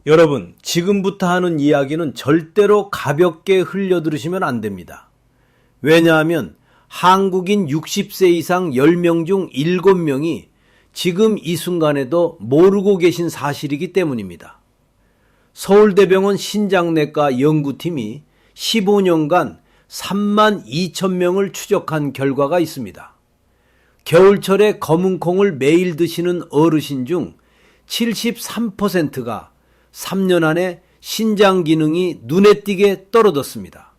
여러분, 지금부터 하는 이야기는 절대로 가볍게 흘려 들으시면 안 됩니다. 왜냐하면 한국인 60세 이상 10명 중 7명이 지금 이 순간에도 모르고 계신 사실이기 때문입니다. 서울대병원 신장내과 연구팀이 15년간 3만 2천 명을 추적한 결과가 있습니다. 겨울철에 검은콩을 매일 드시는 어르신 중 73%가 3년 안에 신장 기능이 눈에 띄게 떨어졌습니다.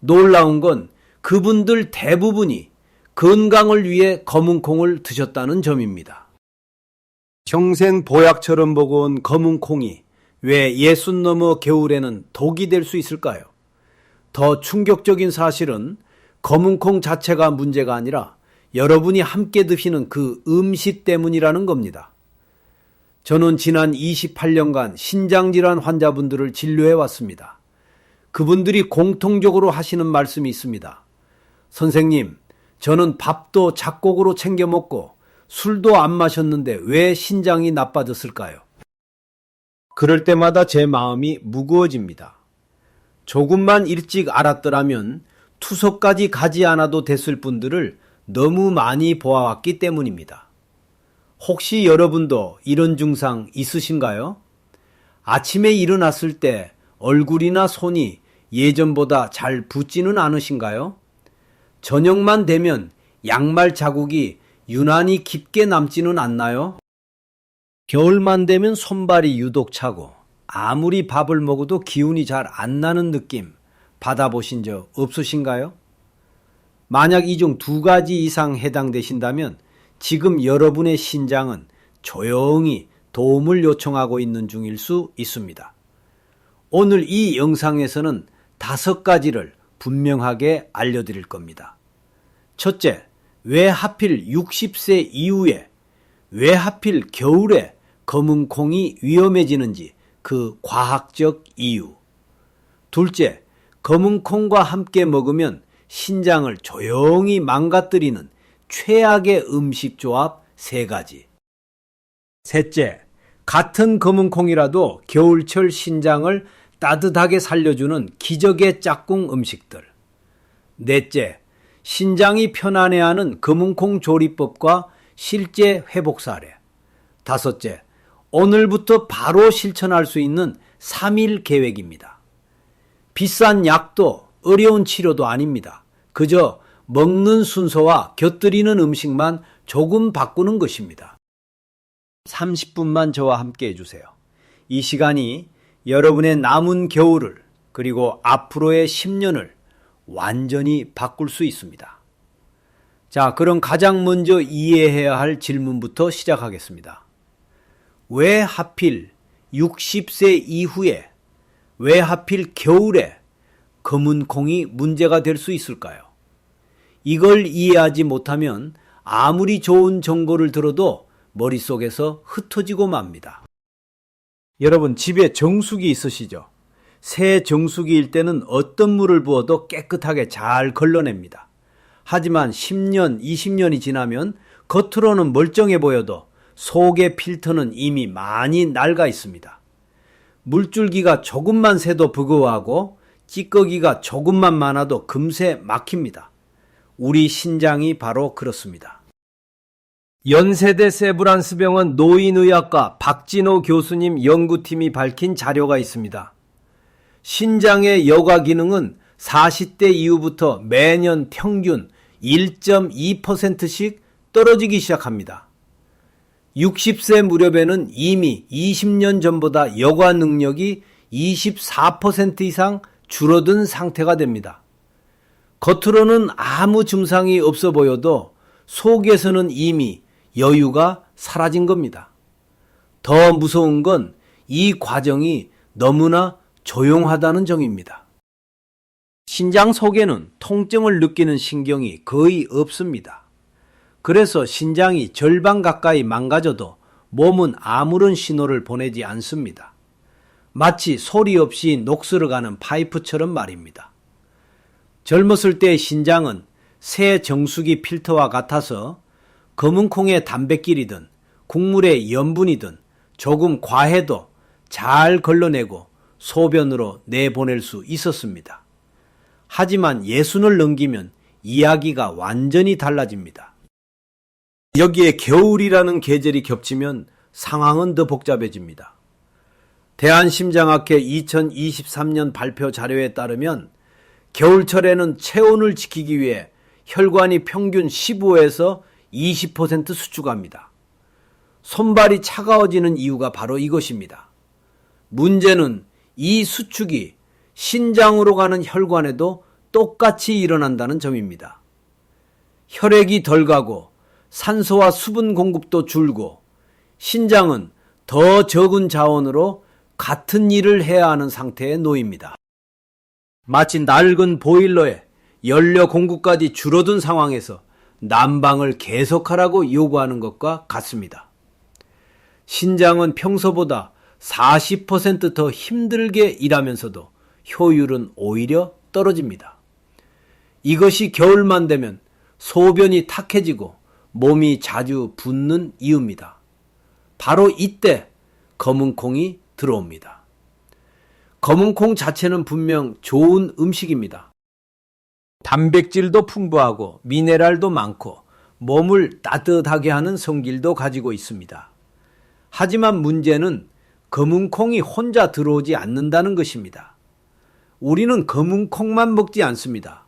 놀라운 건 그분들 대부분이 건강을 위해 검은콩을 드셨다는 점입니다. 평생 보약처럼 보고 온 검은콩이 왜 60 넘어 겨울에는 독이 될 수 있을까요? 더 충격적인 사실은 검은콩 자체가 문제가 아니라 여러분이 함께 드시는 그 음식 때문이라는 겁니다. 저는 지난 28년간 신장질환 환자분들을 진료해 왔습니다. 그분들이 공통적으로 하시는 말씀이 있습니다. 선생님, 저는 밥도 작곡으로 챙겨 먹고 술도 안 마셨는데 왜 신장이 나빠졌을까요? 그럴 때마다 제 마음이 무거워집니다. 조금만 일찍 알았더라면 투석까지 가지 않아도 됐을 분들을 너무 많이 보아왔기 때문입니다. 혹시 여러분도 이런 증상 있으신가요? 아침에 일어났을 때 얼굴이나 손이 예전보다 잘 붓지는 않으신가요? 저녁만 되면 양말 자국이 유난히 깊게 남지는 않나요? 겨울만 되면 손발이 유독 차고 아무리 밥을 먹어도 기운이 잘 안 나는 느낌 받아보신 적 없으신가요? 만약 이 중 2가지 이상 해당되신다면 지금 여러분의 신장은 조용히 도움을 요청하고 있는 중일 수 있습니다. 오늘 이 영상에서는 5가지를 분명하게 알려드릴 겁니다. 첫째, 왜 하필 60세 이후에, 왜 하필 겨울에 검은콩이 위험해지는지 그 과학적 이유. 둘째, 검은콩과 함께 먹으면 신장을 조용히 망가뜨리는 최악의 음식 조합 3가지. 셋째, 같은 검은콩이라도 겨울철 신장을 따뜻하게 살려주는 기적의 짝꿍 음식들. 넷째, 신장이 편안해하는 검은콩 조리법과 실제 회복 사례. 다섯째, 오늘부터 바로 실천할 수 있는 3일 계획입니다. 비싼 약도 어려운 치료도 아닙니다. 그저 먹는 순서와 곁들이는 음식만 조금 바꾸는 것입니다. 30분만 저와 함께 해주세요. 이 시간이 여러분의 남은 겨울을 그리고 앞으로의 10년을 완전히 바꿀 수 있습니다. 자, 그럼 가장 먼저 이해해야 할 질문부터 시작하겠습니다. 왜 하필 60세 이후에, 왜 하필 겨울에 검은콩이 문제가 될 수 있을까요? 이걸 이해하지 못하면 아무리 좋은 정보를 들어도 머릿속에서 흩어지고 맙니다. 여러분, 집에 정수기 있으시죠? 새 정수기일 때는 어떤 물을 부어도 깨끗하게 잘 걸러냅니다. 하지만 10년, 20년이 지나면 겉으로는 멀쩡해 보여도 속의 필터는 이미 많이 낡아 있습니다. 물줄기가 조금만 새도 버거워하고 찌꺼기가 조금만 많아도 금세 막힙니다. 우리 신장이 바로 그렇습니다. 연세대 세브란스병원 노인의학과 박진호 교수님 연구팀이 밝힌 자료가 있습니다. 신장의 여과 기능은 40대 이후부터 매년 평균 1.2%씩 떨어지기 시작합니다. 60세 무렵에는 이미 20년 전보다 여과 능력이 24% 이상 줄어든 상태가 됩니다. 겉으로는 아무 증상이 없어 보여도 속에서는 이미 여유가 사라진 겁니다. 더 무서운 건 이 과정이 너무나 조용하다는 점입니다. 신장 속에는 통증을 느끼는 신경이 거의 없습니다. 그래서 신장이 절반 가까이 망가져도 몸은 아무런 신호를 보내지 않습니다. 마치 소리 없이 녹슬어가는 파이프처럼 말입니다. 젊었을 때의 신장은 새 정수기 필터와 같아서 검은콩의 단백질이든 국물의 염분이든 조금 과해도 잘 걸러내고 소변으로 내보낼 수 있었습니다. 하지만 예순을 넘기면 이야기가 완전히 달라집니다. 여기에 겨울이라는 계절이 겹치면 상황은 더 복잡해집니다. 대한심장학회 2023년 발표 자료에 따르면 겨울철에는 체온을 지키기 위해 혈관이 평균 15에서 20% 수축합니다. 손발이 차가워지는 이유가 바로 이것입니다. 문제는 이 수축이 신장으로 가는 혈관에도 똑같이 일어난다는 점입니다. 혈액이 덜 가고 산소와 수분 공급도 줄고 신장은 더 적은 자원으로 같은 일을 해야 하는 상태에 놓입니다. 마치 낡은 보일러에 연료 공급까지 줄어든 상황에서 난방을 계속하라고 요구하는 것과 같습니다. 신장은 평소보다 40% 더 힘들게 일하면서도 효율은 오히려 떨어집니다. 이것이 겨울만 되면 소변이 탁해지고 몸이 자주 붓는 이유입니다. 바로 이때 검은콩이 들어옵니다. 검은콩 자체는 분명 좋은 음식입니다. 단백질도 풍부하고 미네랄도 많고 몸을 따뜻하게 하는 성질도 가지고 있습니다. 하지만 문제는 검은콩이 혼자 들어오지 않는다는 것입니다. 우리는 검은콩만 먹지 않습니다.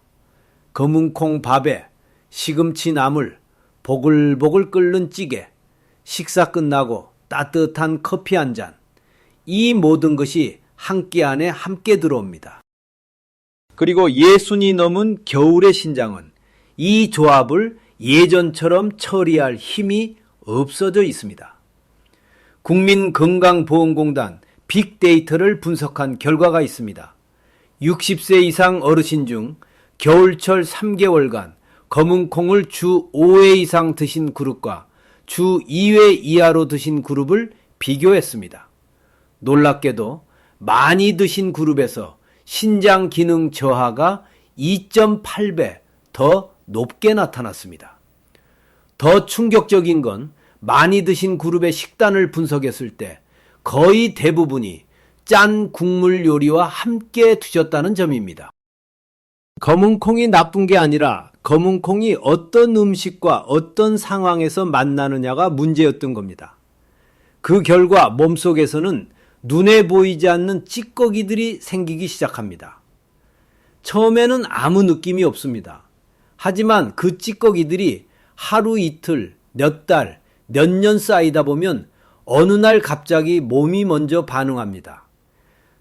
검은콩 밥에 시금치 나물, 보글보글 끓는 찌개, 식사 끝나고 따뜻한 커피 한 잔, 이 모든 것이 한 끼 안에 함께 들어옵니다. 그리고 예순이 넘은 겨울의 신장은 이 조합을 예전처럼 처리할 힘이 없어져 있습니다. 국민건강보험공단 빅데이터를 분석한 결과가 있습니다. 60세 이상 어르신 중 겨울철 3개월간 검은콩을 주 5회 이상 드신 그룹과 주 2회 이하로 드신 그룹을 비교했습니다. 놀랍게도 많이 드신 그룹에서 신장 기능 저하가 2.8배 더 높게 나타났습니다. 더 충격적인 건 많이 드신 그룹의 식단을 분석했을 때 거의 대부분이 짠 국물 요리와 함께 드셨다는 점입니다. 검은콩이 나쁜 게 아니라 검은콩이 어떤 음식과 어떤 상황에서 만나느냐가 문제였던 겁니다. 그 결과 몸속에서는 눈에 보이지 않는 찌꺼기들이 생기기 시작합니다. 처음에는 아무 느낌이 없습니다. 하지만 그 찌꺼기들이 하루 이틀, 몇 달, 몇 년 쌓이다 보면 어느 날 갑자기 몸이 먼저 반응합니다.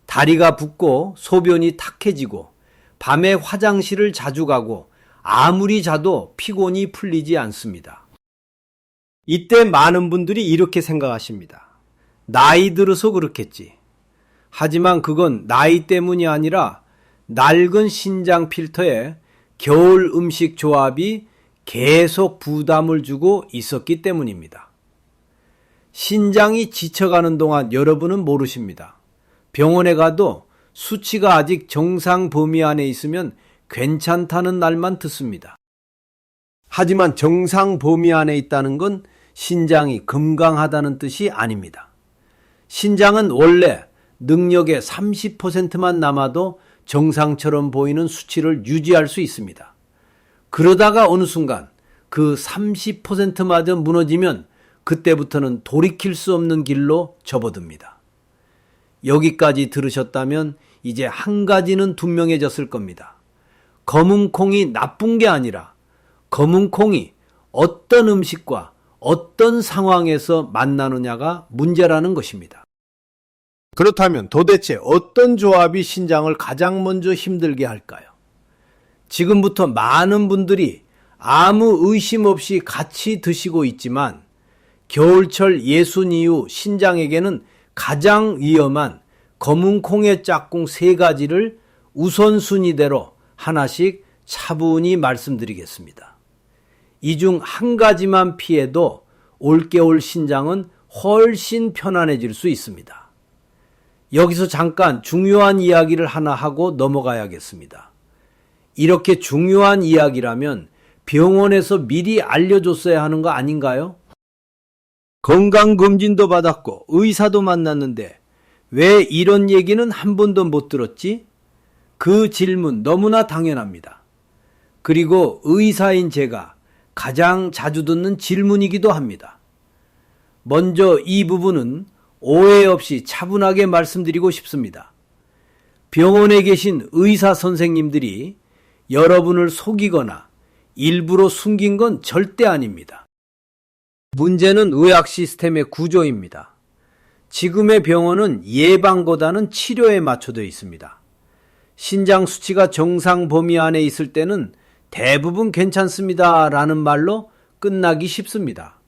다리가 붓고 소변이 탁해지고 밤에 화장실을 자주 가고 아무리 자도 피곤이 풀리지 않습니다. 이때 많은 분들이 이렇게 생각하십니다. 나이 들어서 그렇겠지. 하지만 그건 나이 때문이 아니라 낡은 신장 필터에 겨울 음식 조합이 계속 부담을 주고 있었기 때문입니다. 신장이 지쳐가는 동안 여러분은 모르십니다. 병원에 가도 수치가 아직 정상 범위 안에 있으면 괜찮다는 날만 듣습니다. 하지만 정상 범위 안에 있다는 건 신장이 건강하다는 뜻이 아닙니다. 신장은 원래 능력의 30%만 남아도 정상처럼 보이는 수치를 유지할 수 있습니다. 그러다가 어느 순간 그 30%마저 무너지면 그때부터는 돌이킬 수 없는 길로 접어듭니다. 여기까지 들으셨다면 이제 한 가지는 분명해졌을 겁니다. 검은콩이 나쁜 게 아니라 검은콩이 어떤 음식과 어떤 상황에서 만나느냐가 문제라는 것입니다. 그렇다면 도대체 어떤 조합이 신장을 가장 먼저 힘들게 할까요? 지금부터 많은 분들이 아무 의심 없이 같이 드시고 있지만 겨울철 예순 이후 신장에게는 가장 위험한 검은콩의 짝꿍 3가지를 우선순위대로 하나씩 차분히 말씀드리겠습니다. 이 중 한 가지만 피해도 올겨울 신장은 훨씬 편안해질 수 있습니다. 여기서 잠깐 중요한 이야기를 하나 하고 넘어가야겠습니다. 이렇게 중요한 이야기라면 병원에서 미리 알려줬어야 하는 거 아닌가요? 건강검진도 받았고 의사도 만났는데 왜 이런 얘기는 한 번도 못 들었지? 그 질문 너무나 당연합니다. 그리고 의사인 제가 가장 자주 듣는 질문이기도 합니다. 먼저 이 부분은 오해 없이 차분하게 말씀드리고 싶습니다. 병원에 계신 의사 선생님들이 여러분을 속이거나 일부러 숨긴 건 절대 아닙니다. 문제는 의학 시스템의 구조입니다. 지금의 병원은 예방보다는 치료에 맞춰져 있습니다. 신장 수치가 정상 범위 안에 있을 때는 대부분 괜찮습니다 라는 말로 끝나기 쉽습니다.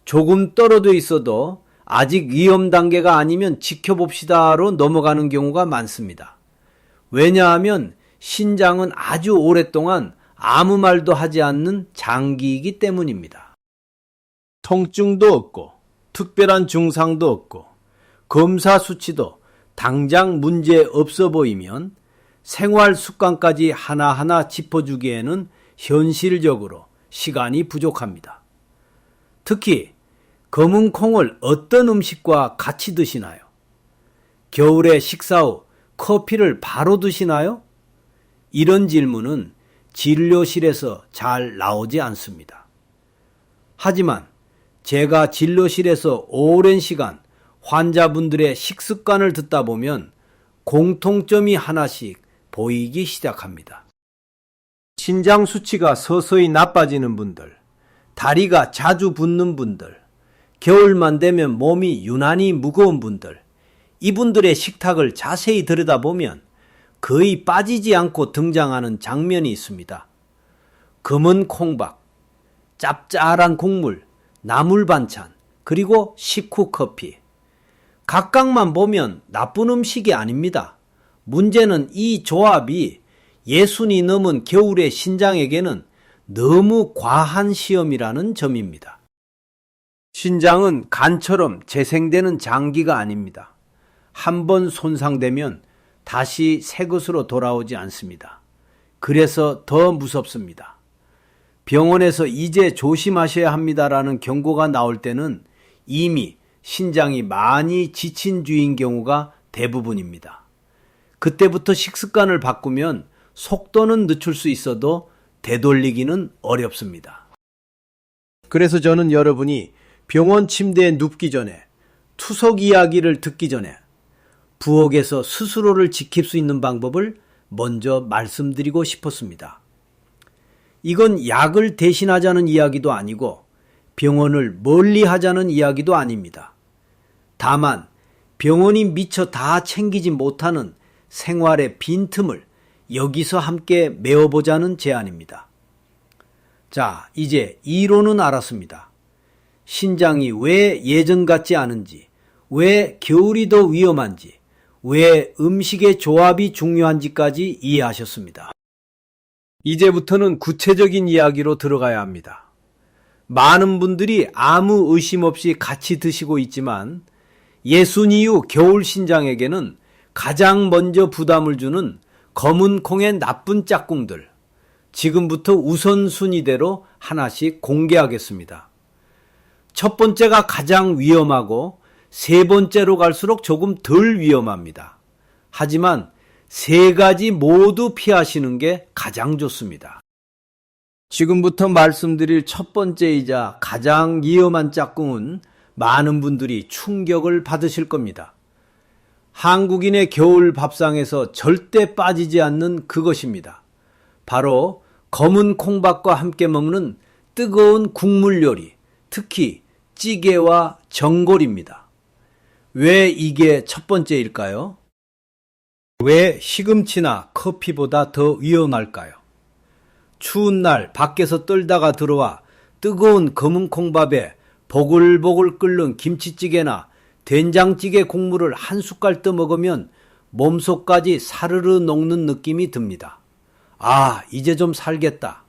조금 떨어져 있어도 아직 위험 단계가 아니면 지켜봅시다로 넘어가는 경우가 많습니다. 왜냐하면 신장은 아주 오랫동안 아무 말도 하지 않는 장기이기 때문입니다. 통증도 없고 특별한 증상도 없고 검사 수치도 당장 문제 없어 보이면 생활 습관까지 하나하나 짚어주기에는 현실적으로 시간이 부족합니다. 특히 검은 콩을 어떤 음식과 같이 드시나요? 겨울에 식사 후 커피를 바로 드시나요? 이런 질문은 진료실에서 잘 나오지 않습니다. 하지만 제가 진료실에서 오랜 시간 환자분들의 식습관을 듣다 보면 공통점이 하나씩 보이기 시작합니다. 신장 수치가 서서히 나빠지는 분들, 다리가 자주 붓는 분들, 겨울만 되면 몸이 유난히 무거운 분들, 이분들의 식탁을 자세히 들여다보면 거의 빠지지 않고 등장하는 장면이 있습니다. 검은 콩밥, 짭짤한 국물, 나물 반찬, 그리고 식후 커피. 각각만 보면 나쁜 음식이 아닙니다. 문제는 이 조합이 예순이 넘은 겨울의 신장에게는 너무 과한 시험이라는 점입니다. 신장은 간처럼 재생되는 장기가 아닙니다. 한번 손상되면 다시 새 것으로 돌아오지 않습니다. 그래서 더 무섭습니다. 병원에서 이제 조심하셔야 합니다라는 경고가 나올 때는 이미 신장이 많이 지친 주인 경우가 대부분입니다. 그때부터 식습관을 바꾸면 속도는 늦출 수 있어도 되돌리기는 어렵습니다. 그래서 저는 여러분이 병원 침대에 눕기 전에, 투석 이야기를 듣기 전에 부엌에서 스스로를 지킬 수 있는 방법을 먼저 말씀드리고 싶었습니다. 이건 약을 대신하자는 이야기도 아니고 병원을 멀리 하자는 이야기도 아닙니다. 다만 병원이 미처 다 챙기지 못하는 생활의 빈틈을 여기서 함께 메워보자는 제안입니다. 자, 이제 이론은 알았습니다. 신장이 왜 예전 같지 않은지, 왜 겨울이 더 위험한지, 왜 음식의 조합이 중요한지까지 이해하셨습니다. 이제부터는 구체적인 이야기로 들어가야 합니다. 많은 분들이 아무 의심 없이 같이 드시고 있지만 예순 이후 겨울 신장에게는 가장 먼저 부담을 주는 검은 콩의 나쁜 짝꿍들, 지금부터 우선순위대로 하나씩 공개하겠습니다. 첫 번째가 가장 위험하고 세 번째로 갈수록 조금 덜 위험합니다. 하지만 세 가지 모두 피하시는 게 가장 좋습니다. 지금부터 말씀드릴 첫 번째이자 가장 위험한 짝꿍은 많은 분들이 충격을 받으실 겁니다. 한국인의 겨울 밥상에서 절대 빠지지 않는 그것입니다. 바로 검은 콩밥과 함께 먹는 뜨거운 국물 요리, 특히 찌개와 전골입니다. 왜 이게 첫 번째일까요? 왜 시금치나 커피보다 더 위험할까요? 추운 날 밖에서 떨다가 들어와 뜨거운 검은 콩밥에 보글보글 끓는 김치찌개나 된장찌개 국물을 한 숟갈 떠 먹으면 몸속까지 사르르 녹는 느낌이 듭니다. 아, 이제 좀 살겠다.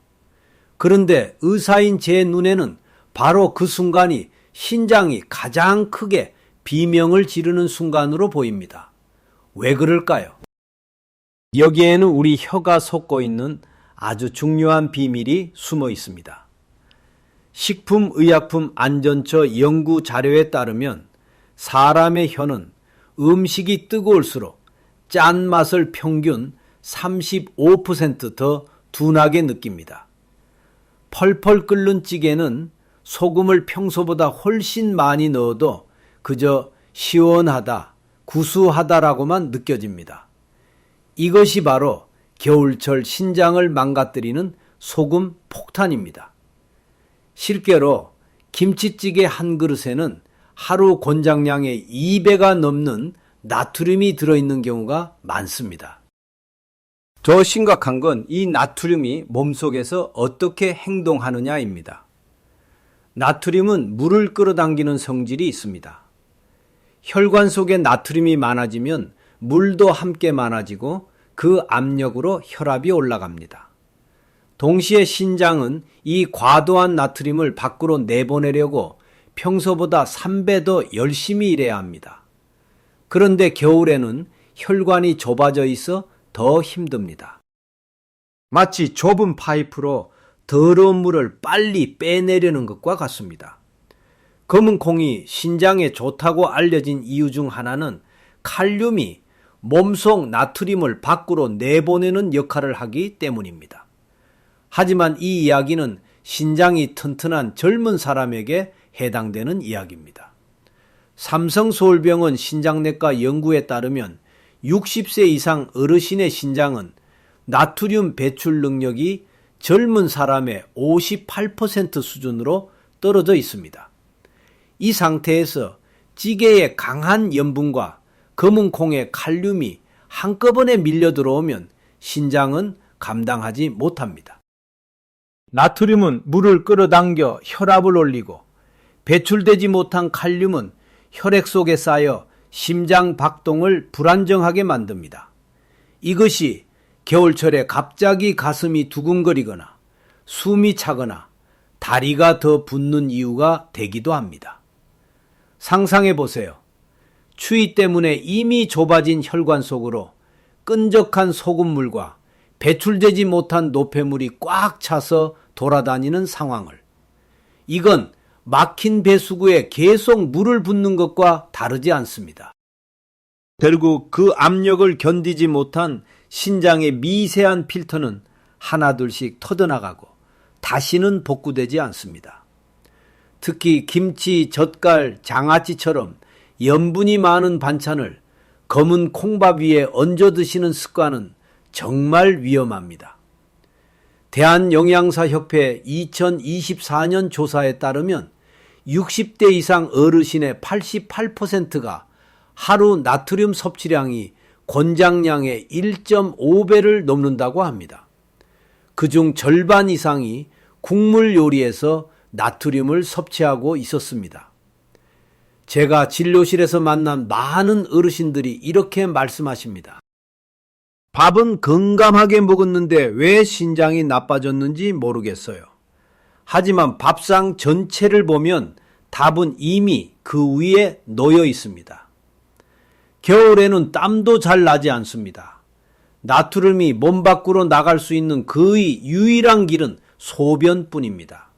그런데 의사인 제 눈에는 바로 그 순간이 신장이 가장 크게 비명을 지르는 순간으로 보입니다. 왜 그럴까요? 여기에는 우리 혀가 솟고 있는 아주 중요한 비밀이 숨어 있습니다. 식품의약품안전처 연구 자료에 따르면 사람의 혀는 음식이 뜨거울수록 짠맛을 평균 35% 더 둔하게 느낍니다. 펄펄 끓는 찌개는 소금을 평소보다 훨씬 많이 넣어도 그저 시원하다, 구수하다라고만 느껴집니다. 이것이 바로 겨울철 신장을 망가뜨리는 소금 폭탄입니다. 실제로 김치찌개 한 그릇에는 하루 권장량의 2배가 넘는 나트륨이 들어있는 경우가 많습니다. 더 심각한 건 이 나트륨이 몸속에서 어떻게 행동하느냐입니다. 나트륨은 물을 끌어당기는 성질이 있습니다. 혈관 속에 나트륨이 많아지면 물도 함께 많아지고 그 압력으로 혈압이 올라갑니다. 동시에 신장은 이 과도한 나트륨을 밖으로 내보내려고 평소보다 3배 더 열심히 일해야 합니다. 그런데 겨울에는 혈관이 좁아져 있어 더 힘듭니다. 마치 좁은 파이프로 더러운 물을 빨리 빼내려는 것과 같습니다. 검은 콩이 신장에 좋다고 알려진 이유 중 하나는 칼륨이 몸속 나트륨을 밖으로 내보내는 역할을 하기 때문입니다. 하지만 이 이야기는 신장이 튼튼한 젊은 사람에게 해당되는 이야기입니다. 삼성서울병원 신장내과 연구에 따르면 60세 이상 어르신의 신장은 나트륨 배출 능력이 젊은 사람의 58% 수준으로 떨어져 있습니다. 이 상태에서 찌개의 강한 염분과 검은 콩의 칼륨이 한꺼번에 밀려 들어오면 신장은 감당하지 못합니다. 나트륨은 물을 끌어당겨 혈압을 올리고 배출되지 못한 칼륨은 혈액 속에 쌓여 심장 박동을 불안정하게 만듭니다. 이것이 겨울철에 갑자기 가슴이 두근거리거나 숨이 차거나 다리가 더 붓는 이유가 되기도 합니다. 상상해 보세요. 추위 때문에 이미 좁아진 혈관 속으로 끈적한 소금물과 배출되지 못한 노폐물이 꽉 차서 돌아다니는 상황을. 이건 막힌 배수구에 계속 물을 붓는 것과 다르지 않습니다. 결국 그 압력을 견디지 못한 신장의 미세한 필터는 하나둘씩 터져나가고 다시는 복구되지 않습니다. 특히 김치, 젓갈, 장아찌처럼 염분이 많은 반찬을 검은 콩밥 위에 얹어 드시는 습관은 정말 위험합니다. 대한영양사협회 2024년 조사에 따르면 60대 이상 어르신의 88%가 하루 나트륨 섭취량이 권장량의 1.5배를 넘는다고 합니다. 그중 절반 이상이 국물 요리에서 나트륨을 섭취하고 있었습니다. 제가 진료실에서 만난 많은 어르신들이 이렇게 말씀하십니다. 밥은 건강하게 먹었는데 왜 신장이 나빠졌는지 모르겠어요. 하지만 밥상 전체를 보면 답은 이미 그 위에 놓여 있습니다. 겨울에는 땀도 잘 나지 않습니다. 나트륨이 몸 밖으로 나갈 수 있는 거의 유일한 길은 소변뿐입니다.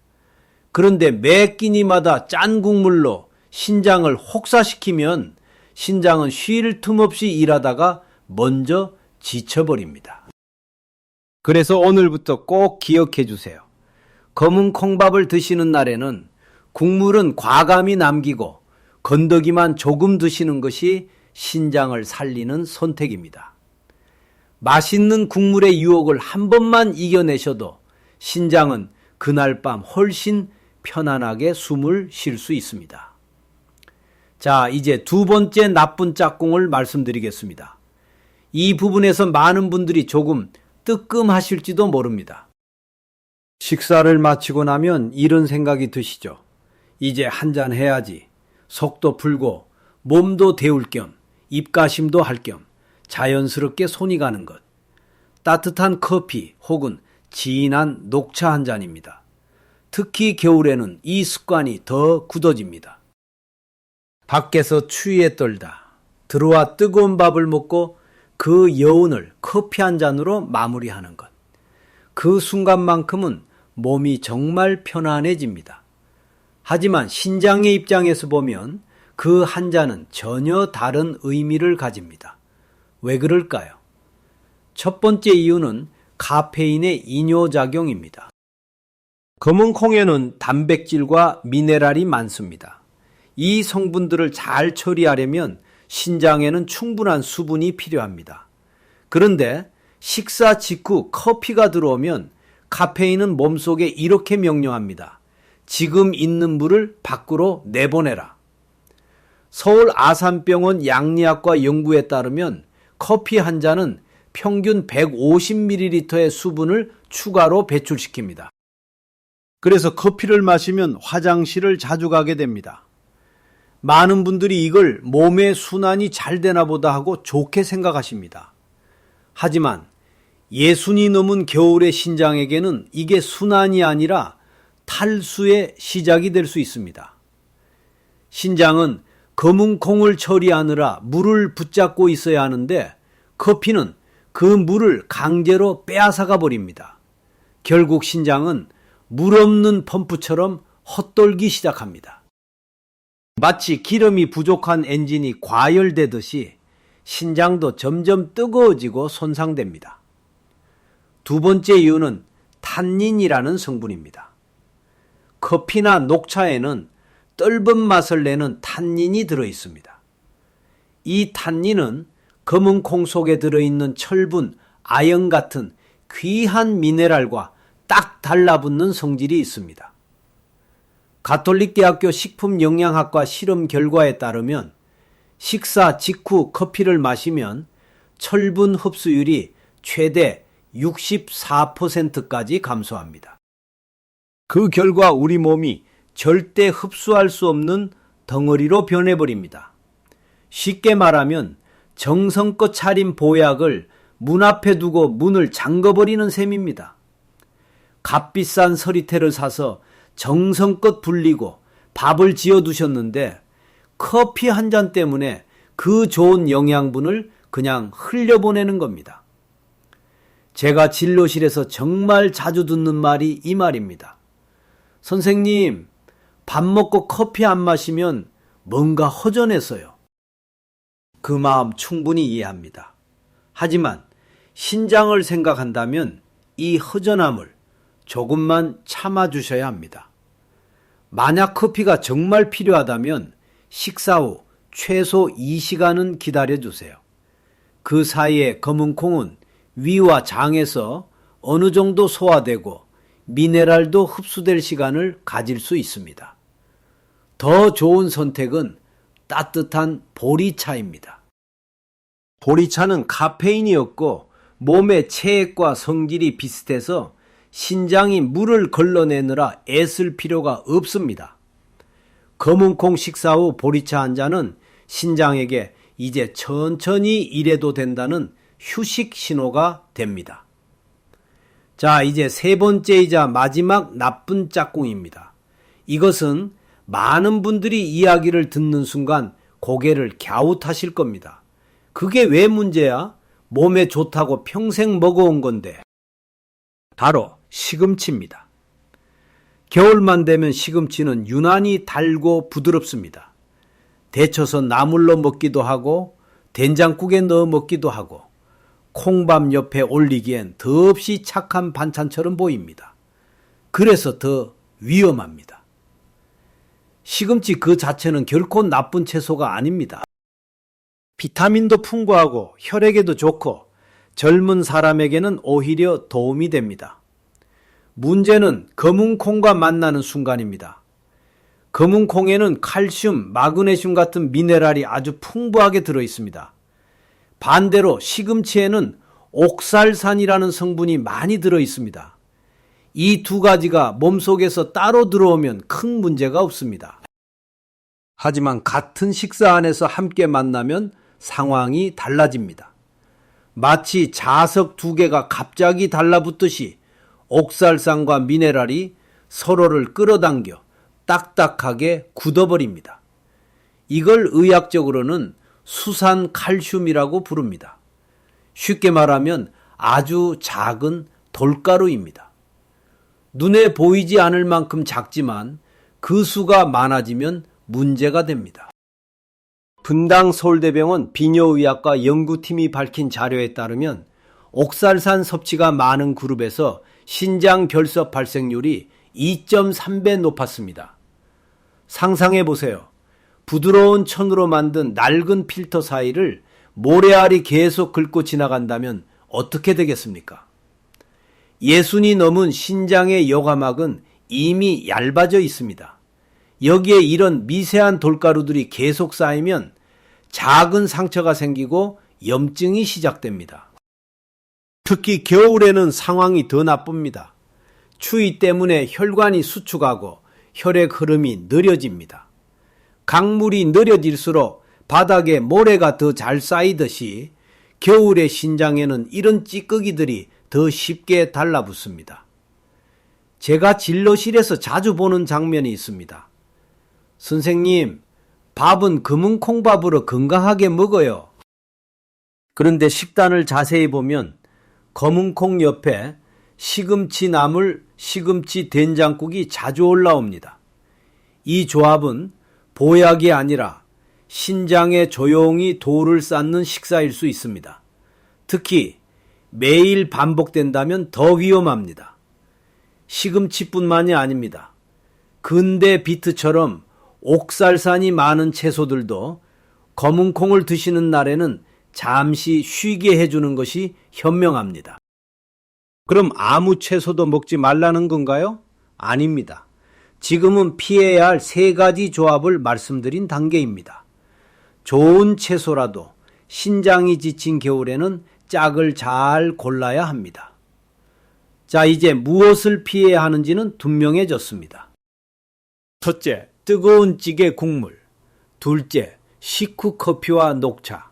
그런데 매 끼니마다 짠 국물로 신장을 혹사시키면 신장은 쉴 틈 없이 일하다가 먼저 지쳐버립니다. 그래서 오늘부터 꼭 기억해 주세요. 검은 콩밥을 드시는 날에는 국물은 과감히 남기고 건더기만 조금 드시는 것이 신장을 살리는 선택입니다. 맛있는 국물의 유혹을 한 번만 이겨내셔도 신장은 그날 밤 훨씬 편안하게 숨을 쉴 수 있습니다. 자, 이제 두 번째 나쁜 짝꿍을 말씀드리겠습니다. 이 부분에서 많은 분들이 조금 뜨끔하실지도 모릅니다. 식사를 마치고 나면 이런 생각이 드시죠. 이제 한잔 해야지. 속도 풀고 몸도 데울 겸 입가심도 할 겸 자연스럽게 손이 가는 것. 따뜻한 커피 혹은 진한 녹차 한 잔입니다. 특히 겨울에는 이 습관이 더 굳어집니다. 밖에서 추위에 떨다 들어와 뜨거운 밥을 먹고 그 여운을 커피 한 잔으로 마무리하는 것. 그 순간만큼은 몸이 정말 편안해집니다. 하지만 신장의 입장에서 보면 그 한 잔은 전혀 다른 의미를 가집니다. 왜 그럴까요? 첫 번째 이유는 카페인의 이뇨작용입니다. 검은 콩에는 단백질과 미네랄이 많습니다. 이 성분들을 잘 처리하려면 신장에는 충분한 수분이 필요합니다. 그런데 식사 직후 커피가 들어오면 카페인은 몸속에 이렇게 명령합니다. 지금 있는 물을 밖으로 내보내라. 서울 아산병원 양리학과 연구에 따르면 커피 한 잔은 평균 150ml의 수분을 추가로 배출시킵니다. 그래서 커피를 마시면 화장실을 자주 가게 됩니다. 많은 분들이 이걸 몸의 순환이 잘 되나 보다 하고 좋게 생각하십니다. 하지만 60이 넘은 겨울의 신장에게는 이게 순환이 아니라 탈수의 시작이 될 수 있습니다. 신장은 검은 콩을 처리하느라 물을 붙잡고 있어야 하는데 커피는 그 물을 강제로 빼앗아가 버립니다. 결국 신장은 물 없는 펌프처럼 헛돌기 시작합니다. 마치 기름이 부족한 엔진이 과열되듯이 신장도 점점 뜨거워지고 손상됩니다. 두 번째 이유는 탄닌이라는 성분입니다. 커피나 녹차에는 떫은 맛을 내는 탄닌이 들어 있습니다. 이 탄닌은 검은 콩 속에 들어있는 철분, 아연 같은 귀한 미네랄과 딱 달라붙는 성질이 있습니다. 가톨릭대학교 식품영양학과 실험 결과에 따르면 식사 직후 커피를 마시면 철분 흡수율이 최대 64%까지 감소합니다. 그 결과 우리 몸이 절대 흡수할 수 없는 덩어리로 변해버립니다. 쉽게 말하면 정성껏 차린 보약을 문 앞에 두고 문을 잠궈버리는 셈입니다. 값비싼 서리태를 사서 정성껏 불리고 밥을 지어두셨는데 커피 한 잔 때문에 그 좋은 영양분을 그냥 흘려보내는 겁니다. 제가 진료실에서 정말 자주 듣는 말이 이 말입니다. 선생님, 밥 먹고 커피 안 마시면 뭔가 허전해서요. 그 마음 충분히 이해합니다. 하지만 신장을 생각한다면 이 허전함을 조금만 참아주셔야 합니다. 만약 커피가 정말 필요하다면 식사 후 최소 2시간은 기다려주세요. 그 사이에 검은 콩은 위와 장에서 어느 정도 소화되고 미네랄도 흡수될 시간을 가질 수 있습니다. 더 좋은 선택은 따뜻한 보리차입니다. 보리차는 카페인이 없고 몸의 체액과 성질이 비슷해서 신장이 물을 걸러내느라 애쓸 필요가 없습니다. 검은콩 식사 후 보리차 한 잔은 신장에게 이제 천천히 일해도 된다는 휴식 신호가 됩니다. 자, 이제 세 번째이자 마지막 나쁜 짝꿍입니다. 이것은 많은 분들이 이야기를 듣는 순간 고개를 갸웃하실 겁니다. 그게 왜 문제야? 몸에 좋다고 평생 먹어온 건데. 바로 시금치입니다. 겨울만 되면 시금치는 유난히 달고 부드럽습니다. 데쳐서 나물로 먹기도 하고 된장국에 넣어 먹기도 하고 콩밥 옆에 올리기엔 더없이 착한 반찬처럼 보입니다. 그래서 더 위험합니다. 시금치 그 자체는 결코 나쁜 채소가 아닙니다. 비타민도 풍부하고 혈액에도 좋고 젊은 사람에게는 오히려 도움이 됩니다. 문제는 검은 콩과 만나는 순간입니다. 검은 콩에는 칼슘, 마그네슘 같은 미네랄이 아주 풍부하게 들어 있습니다. 반대로 시금치에는 옥살산이라는 성분이 많이 들어 있습니다. 이 두 가지가 몸속에서 따로 들어오면 큰 문제가 없습니다. 하지만 같은 식사 안에서 함께 만나면 상황이 달라집니다. 마치 자석 두 개가 갑자기 달라붙듯이 옥살산과 미네랄이 서로를 끌어당겨 딱딱하게 굳어버립니다. 이걸 의학적으로는 수산 칼슘이라고 부릅니다. 쉽게 말하면 아주 작은 돌가루입니다. 눈에 보이지 않을 만큼 작지만 그 수가 많아지면 문제가 됩니다. 분당 서울대병원 비뇨의학과 연구팀이 밝힌 자료에 따르면 옥살산 섭취가 많은 그룹에서 신장 결석 발생률이 2.3배 높았습니다. 상상해 보세요. 부드러운 천으로 만든 낡은 필터 사이를 모래알이 계속 긁고 지나간다면 어떻게 되겠습니까? 60이 넘은 신장의 여과막은 이미 얇아져 있습니다. 여기에 이런 미세한 돌가루들이 계속 쌓이면 작은 상처가 생기고 염증이 시작됩니다. 특히 겨울에는 상황이 더 나쁩니다. 추위 때문에 혈관이 수축하고 혈액 흐름이 느려집니다. 강물이 느려질수록 바닥에 모래가 더 잘 쌓이듯이 겨울의 신장에는 이런 찌꺼기들이 더 쉽게 달라붙습니다. 제가 진료실에서 자주 보는 장면이 있습니다. 선생님, 밥은 검은 콩밥으로 건강하게 먹어요. 그런데 식단을 자세히 보면 검은 콩 옆에 시금치 나물, 시금치 된장국이 자주 올라옵니다. 이 조합은 보약이 아니라 신장에 조용히 돌을 쌓는 식사일 수 있습니다. 특히 매일 반복된다면 더 위험합니다. 시금치뿐만이 아닙니다. 근대 비트처럼 옥살산이 많은 채소들도 검은 콩을 드시는 날에는 잠시 쉬게 해주는 것이 현명합니다. 그럼 아무 채소도 먹지 말라는 건가요? 아닙니다. 지금은 피해야 할 3가지 조합을 말씀드린 단계입니다. 좋은 채소라도 신장이 지친 겨울에는 짝을 잘 골라야 합니다. 자, 이제 무엇을 피해야 하는지는 분명해졌습니다. 첫째, 뜨거운 찌개 국물. 둘째, 식후 커피와 녹차.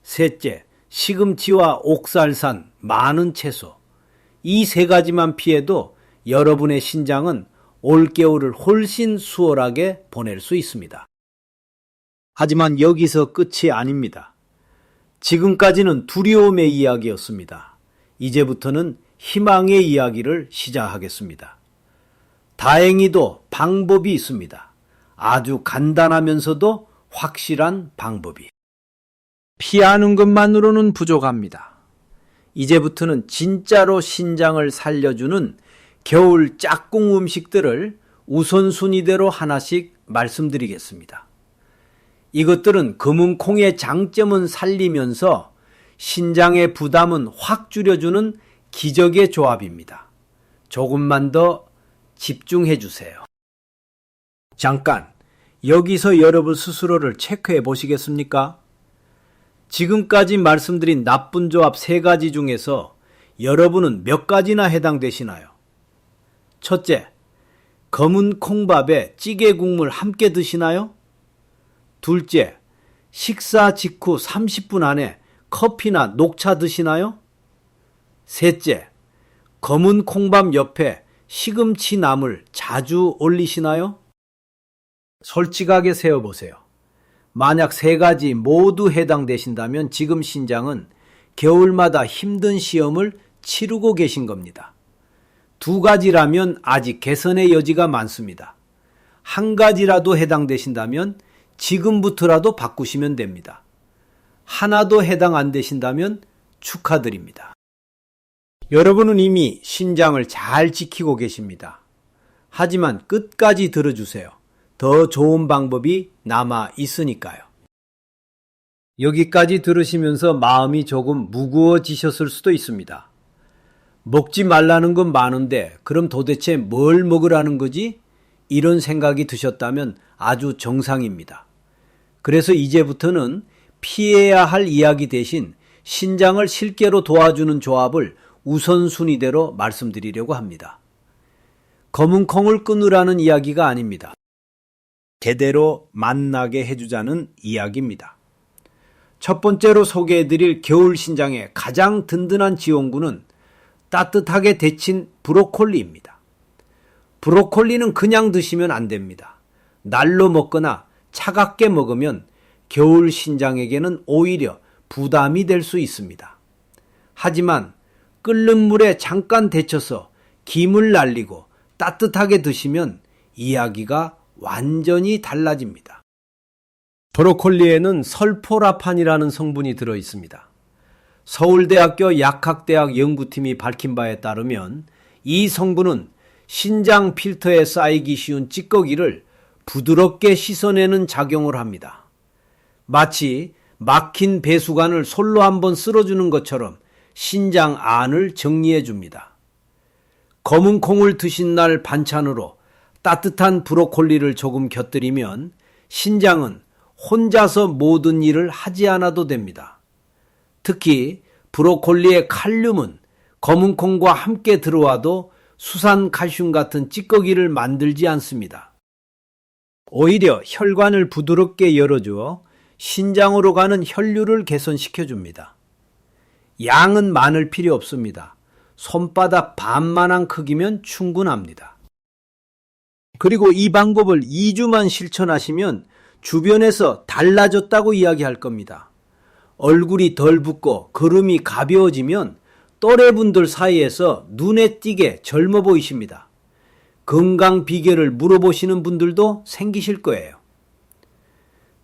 셋째, 시금치와 옥살산, 많은 채소. 이 3가지만 피해도 여러분의 신장은 올겨울을 훨씬 수월하게 보낼 수 있습니다. 하지만 여기서 끝이 아닙니다. 지금까지는 두려움의 이야기였습니다. 이제부터는 희망의 이야기를 시작하겠습니다. 다행히도 방법이 있습니다. 아주 간단하면서도 확실한 방법이. 피하는 것만으로는 부족합니다. 이제부터는 진짜로 신장을 살려주는 겨울 짝꿍 음식들을 우선순위대로 하나씩 말씀드리겠습니다. 이것들은 검은 콩의 장점은 살리면서 신장의 부담은 확 줄여주는 기적의 조합입니다. 조금만 더 집중해 주세요. 잠깐, 여기서 여러분 스스로를 체크해 보시겠습니까? 지금까지 말씀드린 나쁜 조합 3가지 중에서 여러분은 몇 가지나 해당되시나요? 첫째, 검은 콩밥에 찌개 국물 함께 드시나요? 둘째, 식사 직후 30분 안에 커피나 녹차 드시나요? 셋째, 검은 콩밥 옆에 시금치 나물 자주 올리시나요? 솔직하게 세어보세요. 만약 3가지 모두 해당되신다면 지금 신장은 겨울마다 힘든 시험을 치르고 계신 겁니다. 2가지라면 아직 개선의 여지가 많습니다. 1가지라도 해당되신다면 지금부터라도 바꾸시면 됩니다. 하나도 해당 안 되신다면 축하드립니다. 여러분은 이미 신장을 잘 지키고 계십니다. 하지만 끝까지 들어주세요. 더 좋은 방법이 남아 있으니까요. 여기까지 들으시면서 마음이 조금 무거워지셨을 수도 있습니다. 먹지 말라는 건 많은데 그럼 도대체 뭘 먹으라는 거지? 이런 생각이 드셨다면 아주 정상입니다. 그래서 이제부터는 피해야 할 이야기 대신 신장을 실제로 도와주는 조합을 우선순위대로 말씀드리려고 합니다. 검은 콩을 끊으라는 이야기가 아닙니다. 제대로 만나게 해주자는 이야기입니다. 첫 번째로 소개해드릴 겨울 신장의 가장 든든한 지원군은 따뜻하게 데친 브로콜리입니다. 브로콜리는 그냥 드시면 안 됩니다. 날로 먹거나 차갑게 먹으면 겨울 신장에게는 오히려 부담이 될 수 있습니다. 하지만 끓는 물에 잠깐 데쳐서 김을 날리고 따뜻하게 드시면 이야기가 완전히 달라집니다. 브로콜리에는 설포라판이라는 성분이 들어 있습니다. 서울대학교 약학대학 연구팀이 밝힌 바에 따르면 이 성분은 신장 필터에 쌓이기 쉬운 찌꺼기를 부드럽게 씻어내는 작용을 합니다. 마치 막힌 배수관을 솔로 한번 쓸어주는 것처럼 신장 안을 정리해 줍니다. 검은 콩을 드신 날 반찬으로 따뜻한 브로콜리를 조금 곁들이면 신장은 혼자서 모든 일을 하지 않아도 됩니다. 특히 브로콜리의 칼륨은 검은 콩과 함께 들어와도 수산 칼슘 같은 찌꺼기를 만들지 않습니다. 오히려 혈관을 부드럽게 열어주어 신장으로 가는 혈류를 개선시켜줍니다. 양은 많을 필요 없습니다. 손바닥 반만한 크기면 충분합니다. 그리고 이 방법을 2주만 실천하시면 주변에서 달라졌다고 이야기할 겁니다. 얼굴이 덜 붓고 걸음이 가벼워지면 또래분들 사이에서 눈에 띄게 젊어 보이십니다. 건강 비결을 물어보시는 분들도 생기실 거예요.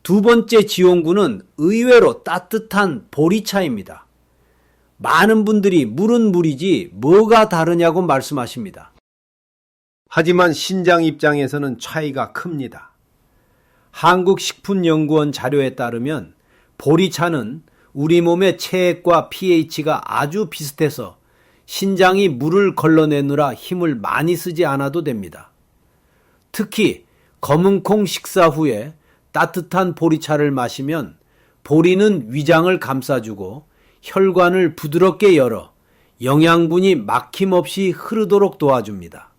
두 번째 지원군은 의외로 따뜻한 보리차입니다. 많은 분들이 물은 물이지 뭐가 다르냐고 말씀하십니다. 하지만 신장 입장에서는 차이가 큽니다. 한국식품연구원 자료에 따르면 보리차는 우리 몸의 체액과 pH가 아주 비슷해서 신장이 물을 걸러내느라 힘을 많이 쓰지 않아도 됩니다. 특히 검은콩 식사 후에 따뜻한 보리차를 마시면 보리는 위장을 감싸주고 혈관을 부드럽게 열어 영양분이 막힘없이 흐르도록 도와줍니다.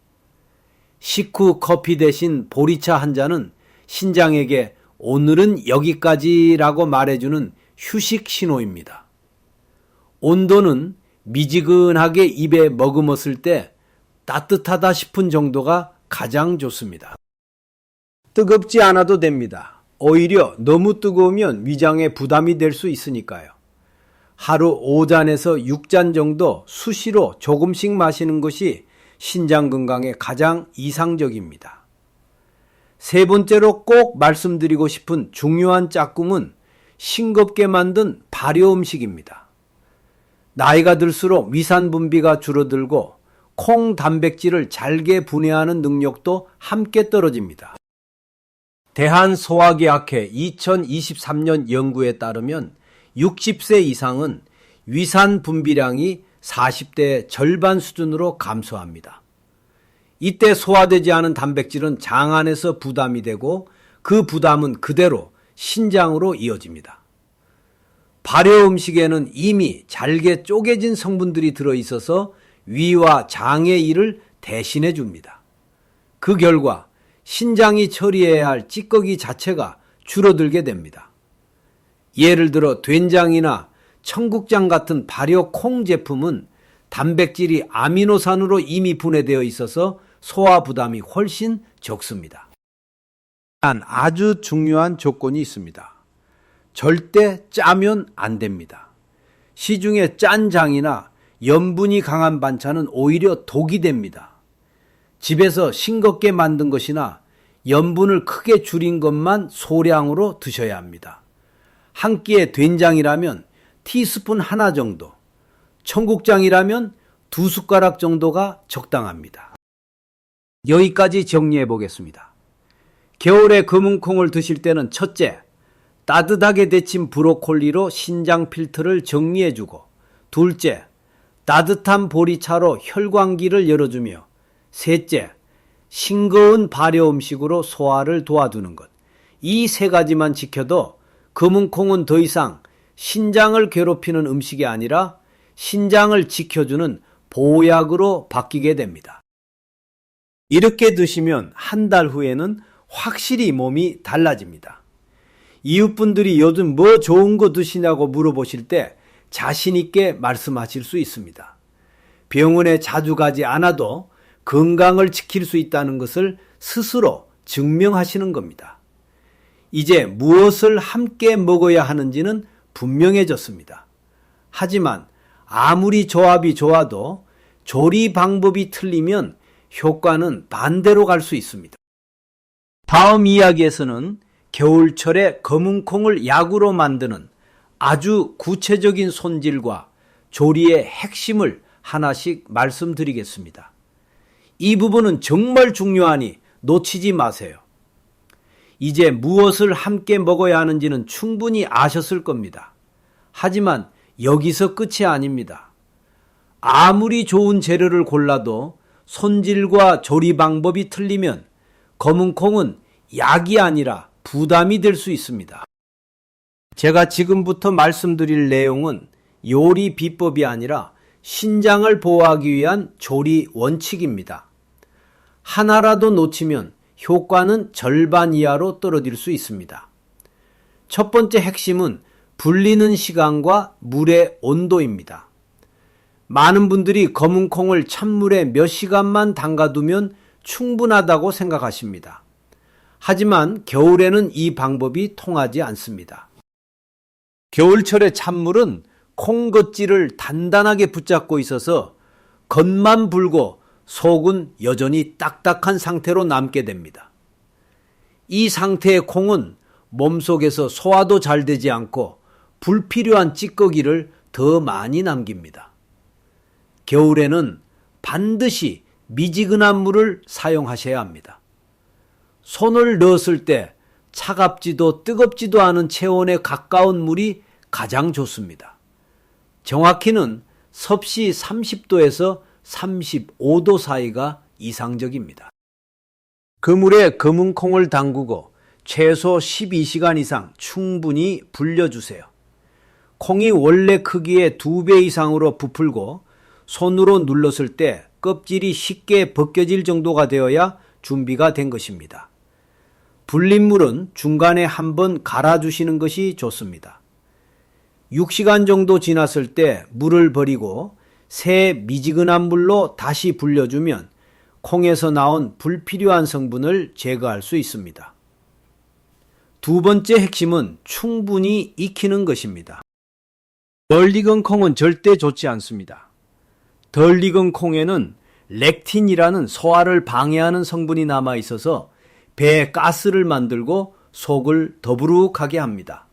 식후 커피 대신 보리차 한 잔은 신장에게 오늘은 여기까지라고 말해주는 휴식 신호입니다. 온도는 미지근하게 입에 머금었을 때 따뜻하다 싶은 정도가 가장 좋습니다. 뜨겁지 않아도 됩니다. 오히려 너무 뜨거우면 위장에 부담이 될 수 있으니까요. 하루 5잔에서 6잔 정도 수시로 조금씩 마시는 것이 신장 건강에 가장 이상적입니다. 세 번째로 꼭 말씀드리고 싶은 중요한 짝꿍은 싱겁게 만든 발효 음식입니다. 나이가 들수록 위산 분비가 줄어들고 콩 단백질을 잘게 분해하는 능력도 함께 떨어집니다. 대한소화기학회 2023년 연구에 따르면 60세 이상은 위산 분비량이 40대의 절반 수준으로 감소합니다. 이때 소화되지 않은 단백질은 장 안에서 부담이 되고 그 부담은 그대로 신장으로 이어집니다. 발효 음식에는 이미 잘게 쪼개진 성분들이 들어있어서 위와 장의 일을 대신해 줍니다. 그 결과 신장이 처리해야 할 찌꺼기 자체가 줄어들게 됩니다. 예를 들어 된장이나 청국장 같은 발효 콩 제품은 단백질이 아미노산으로 이미 분해되어 있어서 소화 부담이 훨씬 적습니다. 단 아주 중요한 조건이 있습니다. 절대 짜면 안 됩니다. 시중에 짠 장이나 염분이 강한 반찬은 오히려 독이 됩니다. 집에서 싱겁게 만든 것이나 염분을 크게 줄인 것만 소량으로 드셔야 합니다. 한 끼에 된장이라면 티스푼 하나 정도, 청국장이라면 2숟가락 정도가 적당합니다. 여기까지 정리해 보겠습니다. 겨울에 검은콩을 드실 때는 첫째, 따뜻하게 데친 브로콜리로 신장 필터를 정리해주고, 둘째, 따뜻한 보리차로 혈관기를 열어주며, 셋째, 싱거운 발효 음식으로 소화를 도와주는 것. 이 세 가지만 지켜도 검은콩은 더 이상 신장을 괴롭히는 음식이 아니라 신장을 지켜주는 보약으로 바뀌게 됩니다. 이렇게 드시면 한 달 후에는 확실히 몸이 달라집니다. 이웃분들이 요즘 뭐 좋은 거 드시냐고 물어보실 때 자신 있게 말씀하실 수 있습니다. 병원에 자주 가지 않아도 건강을 지킬 수 있다는 것을 스스로 증명하시는 겁니다. 이제 무엇을 함께 먹어야 하는지는 분명해졌습니다. 하지만 아무리 조합이 좋아도 조리 방법이 틀리면 효과는 반대로 갈 수 있습니다. 다음 이야기에서는 겨울철에 검은 콩을 약으로 만드는 아주 구체적인 손질과 조리의 핵심을 하나씩 말씀드리겠습니다. 이 부분은 정말 중요하니 놓치지 마세요. 이제 무엇을 함께 먹어야 하는지는 충분히 아셨을 겁니다. 하지만 여기서 끝이 아닙니다. 아무리 좋은 재료를 골라도 손질과 조리 방법이 틀리면 검은 콩은 약이 아니라 부담이 될 수 있습니다. 제가 지금부터 말씀드릴 내용은 요리 비법이 아니라 신장을 보호하기 위한 조리 원칙입니다. 하나라도 놓치면 효과는 절반 이하로 떨어질 수 있습니다. 첫 번째 핵심은 불리는 시간과 물의 온도입니다. 많은 분들이 검은 콩을 찬물에 몇 시간만 담가두면 충분하다고 생각하십니다. 하지만 겨울에는 이 방법이 통하지 않습니다. 겨울철의 찬물은 콩 겉질을 단단하게 붙잡고 있어서 겉만 불고 속은 여전히 딱딱한 상태로 남게 됩니다. 이 상태의 콩은 몸속에서 소화도 잘 되지 않고 불필요한 찌꺼기를 더 많이 남깁니다. 겨울에는 반드시 미지근한 물을 사용하셔야 합니다. 손을 넣었을 때 차갑지도 뜨겁지도 않은 체온에 가까운 물이 가장 좋습니다. 정확히는 섭씨 30도에서 35도 사이가 이상적입니다. 그 물에 검은 콩을 담그고 최소 12시간 이상 충분히 불려주세요. 콩이 원래 크기의 2배 이상으로 부풀고 손으로 눌렀을 때 껍질이 쉽게 벗겨질 정도가 되어야 준비가 된 것입니다. 불린 물은 중간에 한번 갈아주시는 것이 좋습니다. 6시간 정도 지났을 때 물을 버리고 새 미지근한 물로 다시 불려주면 콩에서 나온 불필요한 성분을 제거할 수 있습니다. 두 번째 핵심은 충분히 익히는 것입니다. 덜 익은 콩은 절대 좋지 않습니다. 덜 익은 콩에는 렉틴이라는 소화를 방해하는 성분이 남아 있어서 배에 가스를 만들고 속을 더부룩하게 합니다.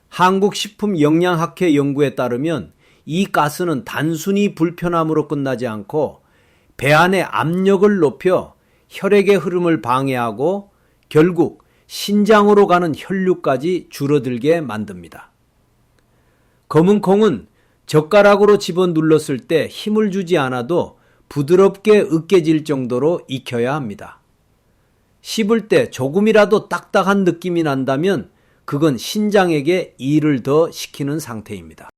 한국식품영양학회 연구에 따르면 이 가스는 단순히 불편함으로 끝나지 않고 배 안의 압력을 높여 혈액의 흐름을 방해하고 결국 신장으로 가는 혈류까지 줄어들게 만듭니다. 검은 콩은 젓가락으로 집어 눌렀을 때 힘을 주지 않아도 부드럽게 으깨질 정도로 익혀야 합니다. 씹을 때 조금이라도 딱딱한 느낌이 난다면 그건 신장에게 일을 더 시키는 상태입니다.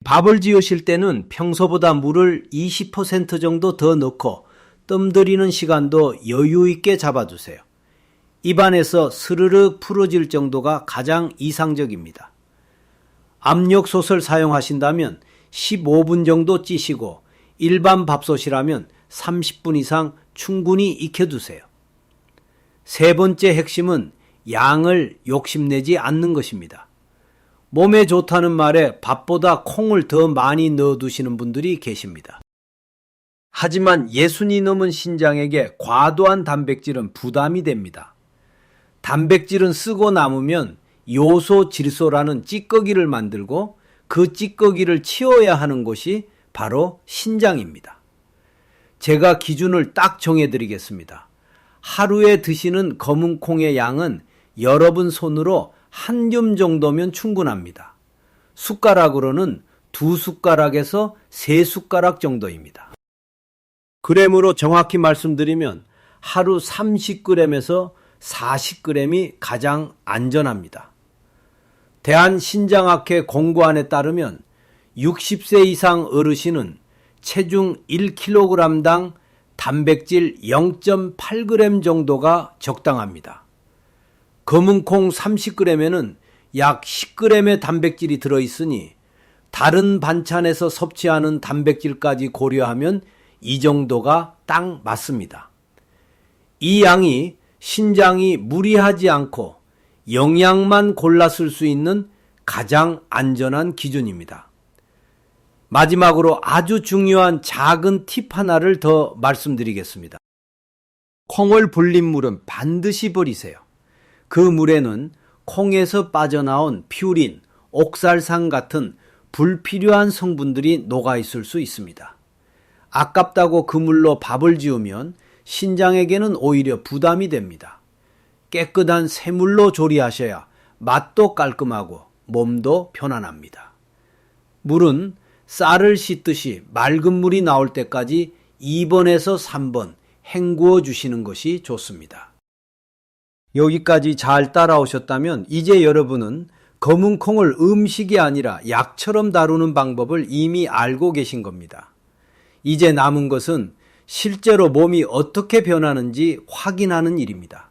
밥을 지으실 때는 평소보다 물을 20% 정도 더 넣고 뜸 들이는 시간도 여유 있게 잡아주세요. 입안에서 스르르 풀어질 정도가 가장 이상적입니다. 압력솥을 사용하신다면 15분 정도 찌시고 일반 밥솥이라면 30분 이상 충분히 익혀두세요. 세 번째 핵심은 양을 욕심내지 않는 것입니다. 몸에 좋다는 말에 밥보다 콩을 더 많이 넣어두시는 분들이 계십니다. 하지만 60이 넘은 신장에게 과도한 단백질은 부담이 됩니다. 단백질은 쓰고 남으면 요소 질소라는 찌꺼기를 만들고 그 찌꺼기를 치워야 하는 곳이 바로 신장입니다. 제가 기준을 딱 정해드리겠습니다. 하루에 드시는 검은 콩의 양은 여러분 손으로 한 줌 정도면 충분합니다. 숟가락으로는 2숟가락에서 3숟가락 정도입니다. 그램으로 정확히 말씀드리면 하루 30g에서 40g이 가장 안전합니다. 대한신장학회 공고안에 따르면 60세 이상 어르신은 체중 1kg당 단백질 0.8g 정도가 적당합니다. 검은 콩 30g에는 약 10g의 단백질이 들어있으니 다른 반찬에서 섭취하는 단백질까지 고려하면 이 정도가 딱 맞습니다. 이 양이 신장이 무리하지 않고 영양만 골라 쓸 수 있는 가장 안전한 기준입니다. 마지막으로 아주 중요한 작은 팁 하나를 더 말씀드리겠습니다. 콩을 불린 물은 반드시 버리세요. 그 물에는 콩에서 빠져나온 퓨린, 옥살산 같은 불필요한 성분들이 녹아있을 수 있습니다. 아깝다고 그 물로 밥을 지으면 신장에게는 오히려 부담이 됩니다. 깨끗한 새물로 조리하셔야 맛도 깔끔하고 몸도 편안합니다. 물은 쌀을 씻듯이 맑은 물이 나올 때까지 2번에서 3번 헹구어 주시는 것이 좋습니다. 여기까지 잘 따라오셨다면 이제 여러분은 검은 콩을 음식이 아니라 약처럼 다루는 방법을 이미 알고 계신 겁니다. 이제 남은 것은 실제로 몸이 어떻게 변하는지 확인하는 일입니다.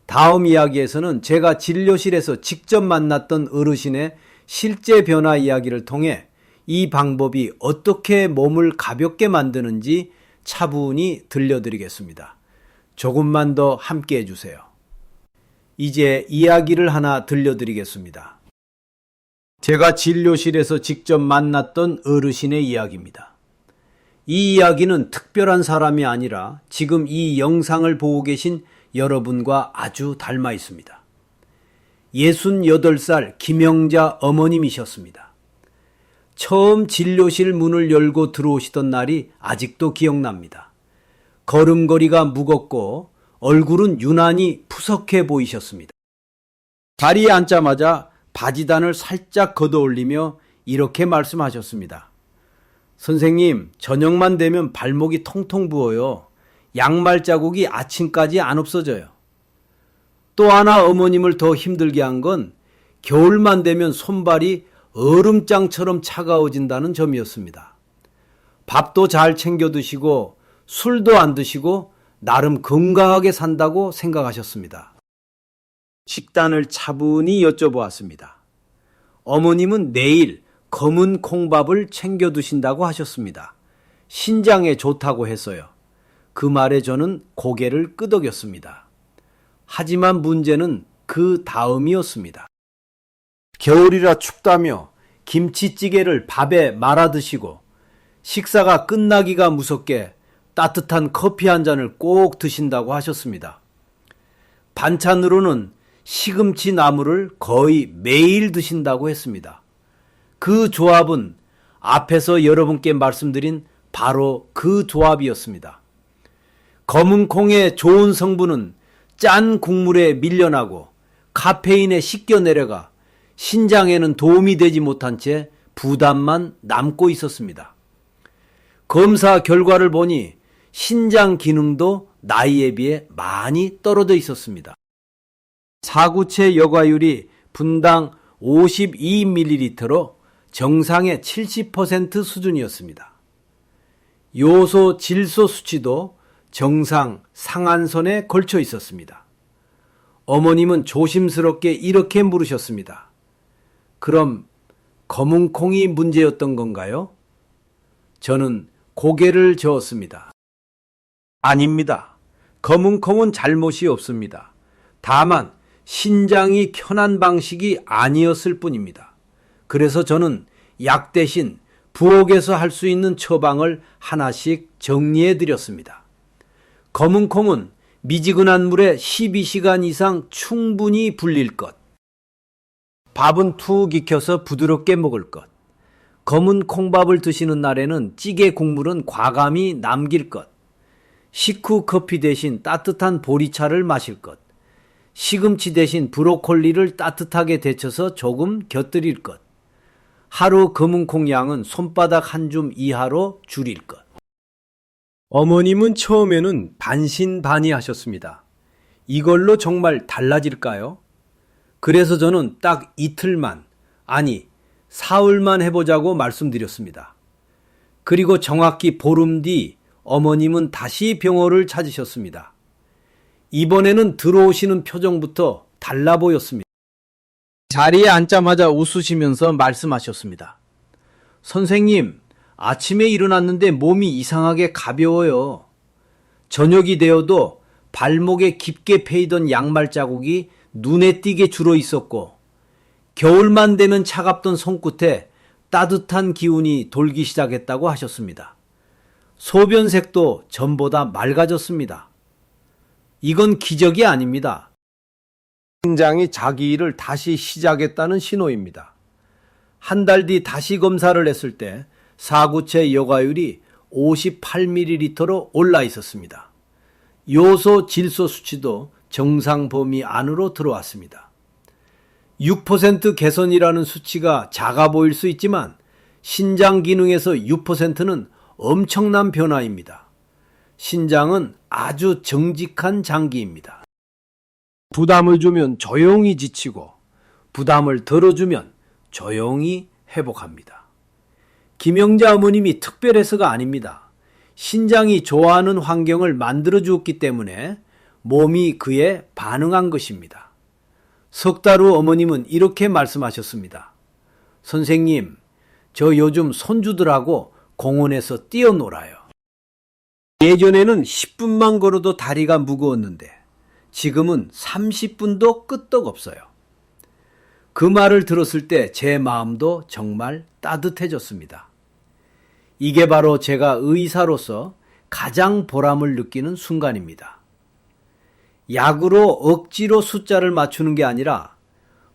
다음 이야기에서는 제가 진료실에서 직접 만났던 어르신의 실제 변화 이야기를 통해 이 방법이 어떻게 몸을 가볍게 만드는지 차분히 들려드리겠습니다. 조금만 더 함께 해주세요. 이제 이야기를 하나 들려드리겠습니다. 제가 진료실에서 직접 만났던 어르신의 이야기입니다. 이 이야기는 특별한 사람이 아니라 지금 이 영상을 보고 계신 여러분과 아주 닮아 있습니다. 68살 김영자 어머님이셨습니다. 처음 진료실 문을 열고 들어오시던 날이 아직도 기억납니다. 걸음걸이가 무겁고 얼굴은 유난히 푸석해 보이셨습니다. 자리에 앉자마자 바지단을 살짝 걷어올리며 이렇게 말씀하셨습니다. 선생님, 저녁만 되면 발목이 통통 부어요. 양말 자국이 아침까지 안 없어져요. 또 하나 어머님을 더 힘들게 한 건 겨울만 되면 손발이 얼음장처럼 차가워진다는 점이었습니다. 밥도 잘 챙겨 드시고 술도 안 드시고 나름 건강하게 산다고 생각하셨습니다. 식단을 차분히 여쭤보았습니다. 어머님은 내일 검은 콩밥을 챙겨 드신다고 하셨습니다. 신장에 좋다고 해서요. 그 말에 저는 고개를 끄덕였습니다. 하지만 문제는 그 다음이었습니다. 겨울이라 춥다며 김치찌개를 밥에 말아 드시고 식사가 끝나기가 무섭게 따뜻한 커피 한 잔을 꼭 드신다고 하셨습니다. 반찬으로는 시금치 나물을 거의 매일 드신다고 했습니다. 그 조합은 앞에서 여러분께 말씀드린 바로 그 조합이었습니다. 검은 콩의 좋은 성분은 짠 국물에 밀려나고 카페인에 씻겨 내려가 신장에는 도움이 되지 못한 채 부담만 남고 있었습니다. 검사 결과를 보니 신장 기능도 나이에 비해 많이 떨어져 있었습니다. 사구체 여과율이 분당 52ml로 정상의 70% 수준이었습니다. 요소 질소 수치도 정상 상한선에 걸쳐 있었습니다. 어머님은 조심스럽게 이렇게 물으셨습니다. 그럼 검은 콩이 문제였던 건가요? 저는 고개를 저었습니다. 아닙니다. 검은 콩은 잘못이 없습니다. 다만 신장이 편한 방식이 아니었을 뿐입니다. 그래서 저는 약 대신 부엌에서 할 수 있는 처방을 하나씩 정리해 드렸습니다. 검은 콩은 미지근한 물에 12시간 이상 충분히 불릴 것. 밥은 툭 익혀서 부드럽게 먹을 것. 검은 콩밥을 드시는 날에는 찌개 국물은 과감히 남길 것. 식후 커피 대신 따뜻한 보리차를 마실 것. 시금치 대신 브로콜리를 따뜻하게 데쳐서 조금 곁들일 것. 하루 검은 콩 양은 손바닥 한 줌 이하로 줄일 것. 어머님은 처음에는 반신반의하셨습니다. 이걸로 정말 달라질까요? 그래서 저는 딱 이틀만, 아니 사흘만 해보자고 말씀드렸습니다. 그리고 정확히 보름 뒤 어머님은 다시 병원을 찾으셨습니다. 이번에는 들어오시는 표정부터 달라 보였습니다. 자리에 앉자마자 웃으시면서 말씀하셨습니다. 선생님, 아침에 일어났는데 몸이 이상하게 가벼워요. 저녁이 되어도 발목에 깊게 패이던 양말 자국이 눈에 띄게 줄어 있었고 겨울만 되면 차갑던 손끝에 따뜻한 기운이 돌기 시작했다고 하셨습니다. 소변색도 전보다 맑아졌습니다. 이건 기적이 아닙니다. 신장이 자기 일을 다시 시작했다는 신호입니다. 한 달 뒤 다시 검사를 했을 때 사구체 여과율이 58ml로 올라 있었습니다. 요소 질소 수치도 정상 범위 안으로 들어왔습니다. 6% 개선이라는 수치가 작아 보일 수 있지만 신장 기능에서 6%는 엄청난 변화입니다. 신장은 아주 정직한 장기입니다. 부담을 주면 조용히 지치고 부담을 덜어주면 조용히 회복합니다. 김영자 어머님이 특별해서가 아닙니다. 신장이 좋아하는 환경을 만들어 주었기 때문에 몸이 그에 반응한 것입니다. 석 달 후 어머님은 이렇게 말씀하셨습니다. 선생님, 저 요즘 손주들하고 공원에서 뛰어놀아요. 예전에는 10분만 걸어도 다리가 무거웠는데 지금은 30분도 끄떡없어요. 그 말을 들었을 때 제 마음도 정말 따뜻해졌습니다. 이게 바로 제가 의사로서 가장 보람을 느끼는 순간입니다. 약으로 억지로 숫자를 맞추는 게 아니라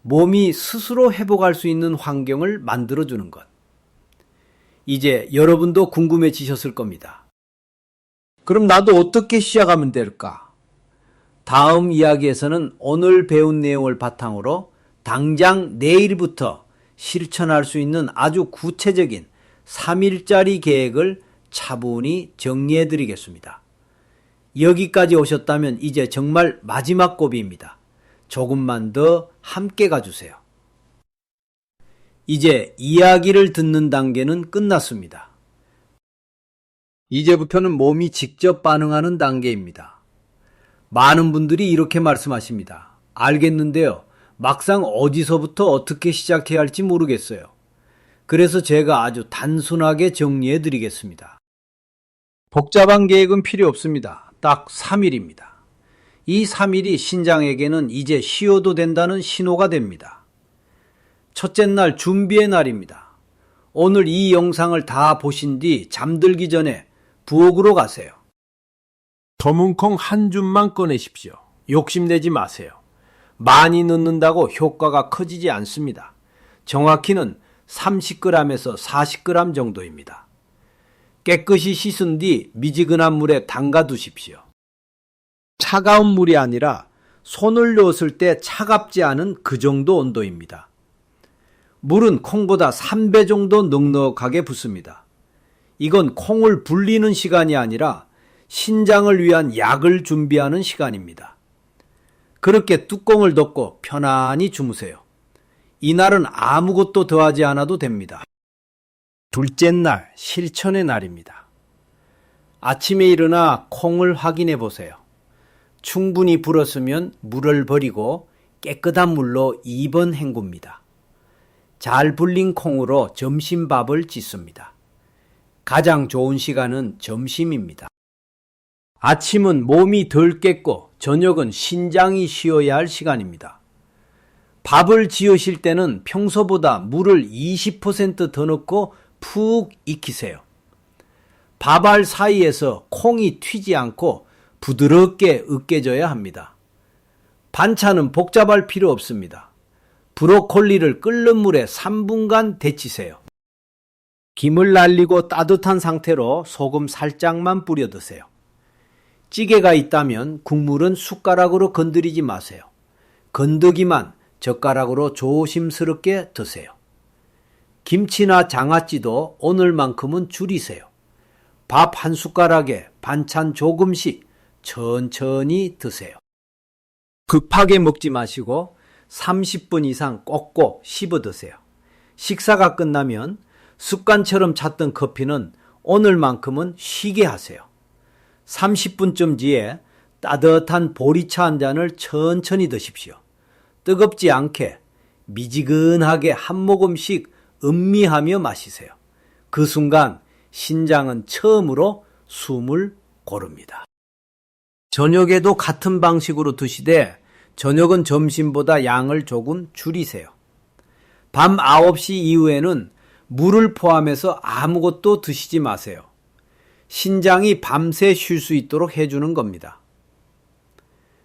몸이 스스로 회복할 수 있는 환경을 만들어주는 것. 이제 여러분도 궁금해지셨을 겁니다. 그럼 나도 어떻게 시작하면 될까? 다음 이야기에서는 오늘 배운 내용을 바탕으로 당장 내일부터 실천할 수 있는 아주 구체적인 3일짜리 계획을 차분히 정리해 드리겠습니다. 여기까지 오셨다면 이제 정말 마지막 고비입니다. 조금만 더 함께 가주세요. 이제 이야기를 듣는 단계는 끝났습니다. 이제부터는 몸이 직접 반응하는 단계입니다. 많은 분들이 이렇게 말씀하십니다. 알겠는데요. 막상 어디서부터 어떻게 시작해야 할지 모르겠어요. 그래서 제가 아주 단순하게 정리해 드리겠습니다. 복잡한 계획은 필요 없습니다. 딱 3일입니다. 이 3일이 신장에게는 이제 쉬어도 된다는 신호가 됩니다. 첫째 날 준비의 날입니다. 오늘 이 영상을 다 보신 뒤 잠들기 전에 부엌으로 가세요. 검은콩 한 줌만 꺼내십시오. 욕심내지 마세요. 많이 넣는다고 효과가 커지지 않습니다. 정확히는 30g에서 40g 정도입니다. 깨끗이 씻은 뒤 미지근한 물에 담가 두십시오. 차가운 물이 아니라 손을 넣었을 때 차갑지 않은 그 정도 온도입니다. 물은 콩보다 3배 정도 넉넉하게 붓습니다. 이건 콩을 불리는 시간이 아니라 신장을 위한 약을 준비하는 시간입니다. 그렇게 뚜껑을 덮고 편안히 주무세요. 이날은 아무것도 더하지 않아도 됩니다. 둘째 날, 실천의 날입니다. 아침에 일어나 콩을 확인해 보세요. 충분히 불었으면 물을 버리고 깨끗한 물로 2번 헹굽니다. 잘 불린 콩으로 점심밥을 짓습니다. 가장 좋은 시간은 점심입니다. 아침은 몸이 덜 깼고 저녁은 신장이 쉬어야 할 시간입니다. 밥을 지으실 때는 평소보다 물을 20% 더 넣고 푹 익히세요. 밥알 사이에서 콩이 튀지 않고 부드럽게 으깨져야 합니다. 반찬은 복잡할 필요 없습니다. 브로콜리를 끓는 물에 3분간 데치세요. 김을 날리고 따뜻한 상태로 소금 살짝만 뿌려 드세요. 찌개가 있다면 국물은 숟가락으로 건드리지 마세요. 건더기만 젓가락으로 조심스럽게 드세요. 김치나 장아찌도 오늘만큼은 줄이세요. 밥 한 숟가락에 반찬 조금씩 천천히 드세요. 급하게 먹지 마시고 30분 이상 꼭꼭 씹어 드세요. 식사가 끝나면 습관처럼 찾던 커피는 오늘만큼은 쉬게 하세요. 30분쯤 뒤에 따뜻한 보리차 한 잔을 천천히 드십시오. 뜨겁지 않게 미지근하게 한 모금씩 음미하며 마시세요. 그 순간 신장은 처음으로 숨을 고릅니다. 저녁에도 같은 방식으로 드시되 저녁은 점심보다 양을 조금 줄이세요. 밤 9시 이후에는 물을 포함해서 아무것도 드시지 마세요. 신장이 밤새 쉴 수 있도록 해주는 겁니다.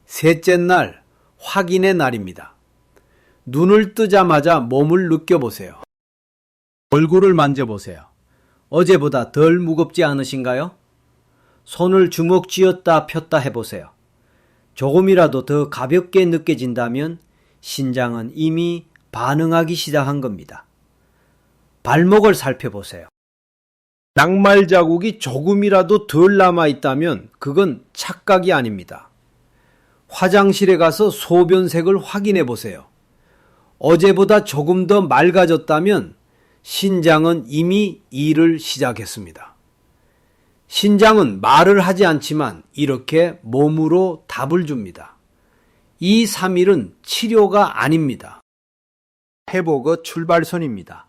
셋째 날 확인의 날입니다. 눈을 뜨자마자 몸을 느껴보세요. 얼굴을 만져보세요. 어제보다 덜 무겁지 않으신가요? 손을 주먹 쥐었다 폈다 해보세요. 조금이라도 더 가볍게 느껴진다면 신장은 이미 반응하기 시작한 겁니다. 발목을 살펴보세요. 양말 자국이 조금이라도 덜 남아있다면 그건 착각이 아닙니다. 화장실에 가서 소변색을 확인해 보세요. 어제보다 조금 더 맑아졌다면 신장은 이미 일을 시작했습니다. 신장은 말을 하지 않지만 이렇게 몸으로 답을 줍니다. 이 3일은 치료가 아닙니다. 회복의 출발선입니다.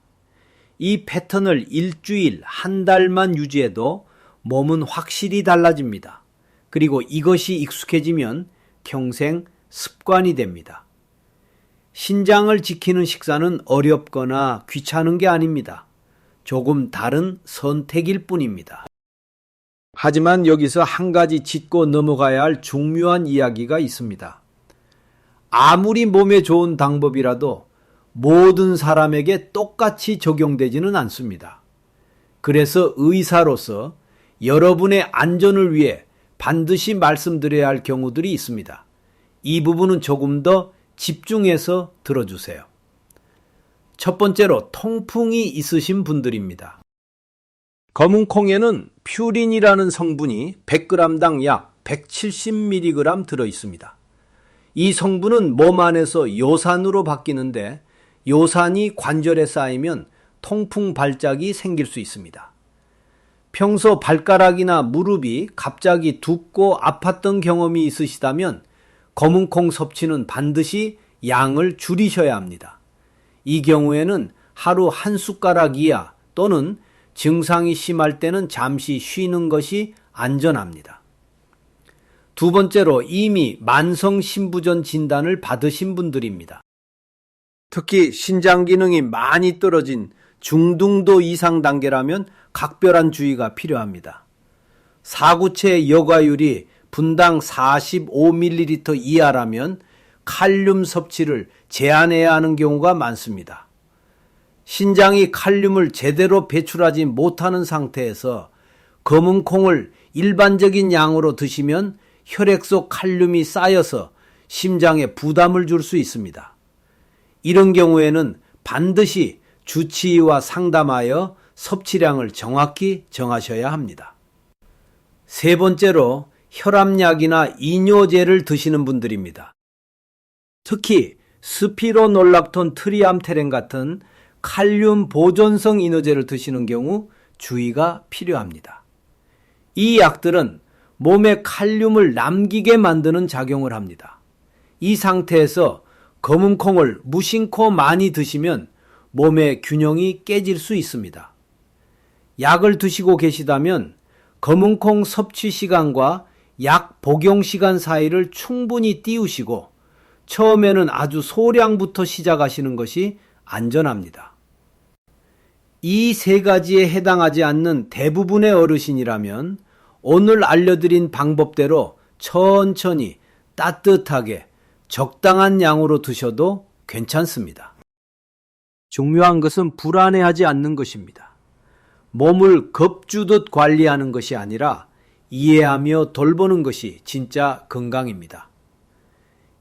이 패턴을 일주일, 한 달만 유지해도 몸은 확실히 달라집니다. 그리고 이것이 익숙해지면 평생 습관이 됩니다. 신장을 지키는 식사는 어렵거나 귀찮은 게 아닙니다. 조금 다른 선택일 뿐입니다. 하지만 여기서 한 가지 짚고 넘어가야 할 중요한 이야기가 있습니다. 아무리 몸에 좋은 방법이라도 모든 사람에게 똑같이 적용되지는 않습니다. 그래서 의사로서 여러분의 안전을 위해 반드시 말씀드려야 할 경우들이 있습니다. 이 부분은 조금 더 집중해서 들어주세요. 첫 번째로 통풍이 있으신 분들입니다. 검은 콩에는 퓨린이라는 성분이 100g당 약 170mg 들어 있습니다. 이 성분은 몸 안에서 요산으로 바뀌는데 요산이 관절에 쌓이면 통풍 발작이 생길 수 있습니다. 평소 발가락이나 무릎이 갑자기 붓고 아팠던 경험이 있으시다면 검은콩 섭취는 반드시 양을 줄이셔야 합니다. 이 경우에는 하루 한 숟가락 이하 또는 증상이 심할 때는 잠시 쉬는 것이 안전합니다. 두 번째로 이미 만성신부전 진단을 받으신 분들입니다. 특히 신장 기능이 많이 떨어진 중등도 이상 단계라면 각별한 주의가 필요합니다. 사구체 여과율이 분당 45ml 이하라면 칼륨 섭취를 제한해야 하는 경우가 많습니다. 신장이 칼륨을 제대로 배출하지 못하는 상태에서 검은 콩을 일반적인 양으로 드시면 혈액 속 칼륨이 쌓여서 심장에 부담을 줄 수 있습니다. 이런 경우에는 반드시 주치의와 상담하여 섭취량을 정확히 정하셔야 합니다. 세 번째로 혈압약이나 이뇨제를 드시는 분들입니다. 특히 스피로놀락톤 트리암테렌 같은 칼륨 보존성 이뇨제를 드시는 경우 주의가 필요합니다. 이 약들은 몸에 칼륨을 남기게 만드는 작용을 합니다. 이 상태에서 검은 콩을 무심코 많이 드시면 몸의 균형이 깨질 수 있습니다. 약을 드시고 계시다면 검은 콩 섭취 시간과 약 복용 시간 사이를 충분히 띄우시고 처음에는 아주 소량부터 시작하시는 것이 안전합니다. 이 세 가지에 해당하지 않는 대부분의 어르신이라면 오늘 알려드린 방법대로 천천히 따뜻하게 적당한 양으로 드셔도 괜찮습니다. 중요한 것은 불안해하지 않는 것입니다. 몸을 겁주듯 관리하는 것이 아니라 이해하며 돌보는 것이 진짜 건강입니다.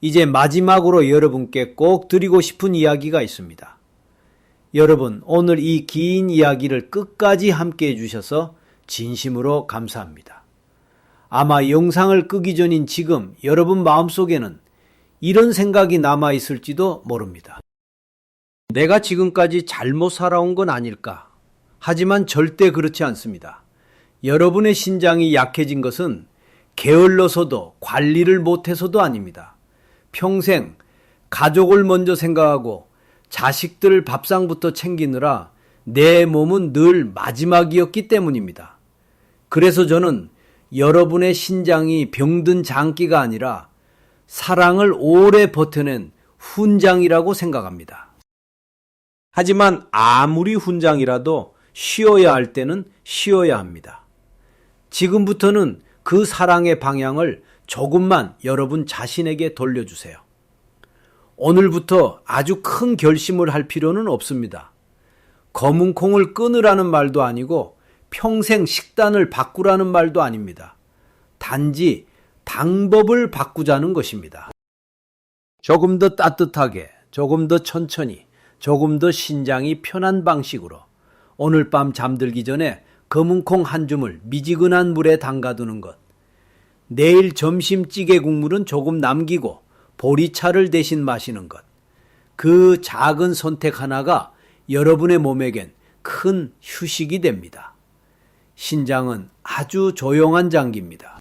이제 마지막으로 여러분께 꼭 드리고 싶은 이야기가 있습니다. 여러분, 오늘 이 긴 이야기를 끝까지 함께 해주셔서 진심으로 감사합니다. 아마 영상을 끄기 전인 지금 여러분 마음속에는 이런 생각이 남아있을지도 모릅니다. 내가 지금까지 잘못 살아온 건 아닐까? 하지만 절대 그렇지 않습니다. 여러분의 신장이 약해진 것은 게을러서도 관리를 못해서도 아닙니다. 평생 가족을 먼저 생각하고 자식들 밥상부터 챙기느라 내 몸은 늘 마지막이었기 때문입니다. 그래서 저는 여러분의 신장이 병든 장기가 아니라 사랑을 오래 버텨낸 훈장이라고 생각합니다. 하지만 아무리 훈장이라도 쉬어야 할 때는 쉬어야 합니다. 지금부터는 그 사랑의 방향을 조금만 여러분 자신에게 돌려주세요. 오늘부터 아주 큰 결심을 할 필요는 없습니다. 검은 콩을 끊으라는 말도 아니고 평생 식단을 바꾸라는 말도 아닙니다. 단지 방법을 바꾸자는 것입니다. 조금 더 따뜻하게, 조금 더 천천히, 조금 더 신장이 편한 방식으로 오늘 밤 잠들기 전에 검은 콩 한 줌을 미지근한 물에 담가두는 것. 내일 점심 찌개 국물은 조금 남기고 보리차를 대신 마시는 것. 그 작은 선택 하나가 여러분의 몸에겐 큰 휴식이 됩니다. 신장은 아주 조용한 장기입니다.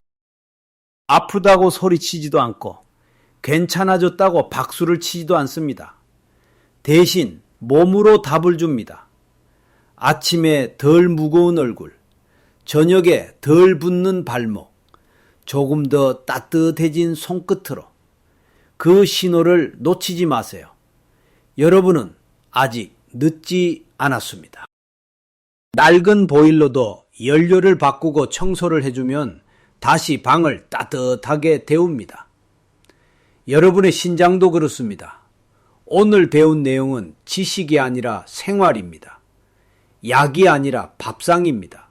아프다고 소리치지도 않고 괜찮아졌다고 박수를 치지도 않습니다. 대신 몸으로 답을 줍니다. 아침에 덜 무거운 얼굴, 저녁에 덜 붓는 발목, 조금 더 따뜻해진 손끝으로 그 신호를 놓치지 마세요. 여러분은 아직 늦지 않았습니다. 낡은 보일러도 연료를 바꾸고 청소를 해주면 다시 방을 따뜻하게 데웁니다. 여러분의 신장도 그렇습니다. 오늘 배운 내용은 지식이 아니라 생활입니다. 약이 아니라 밥상입니다.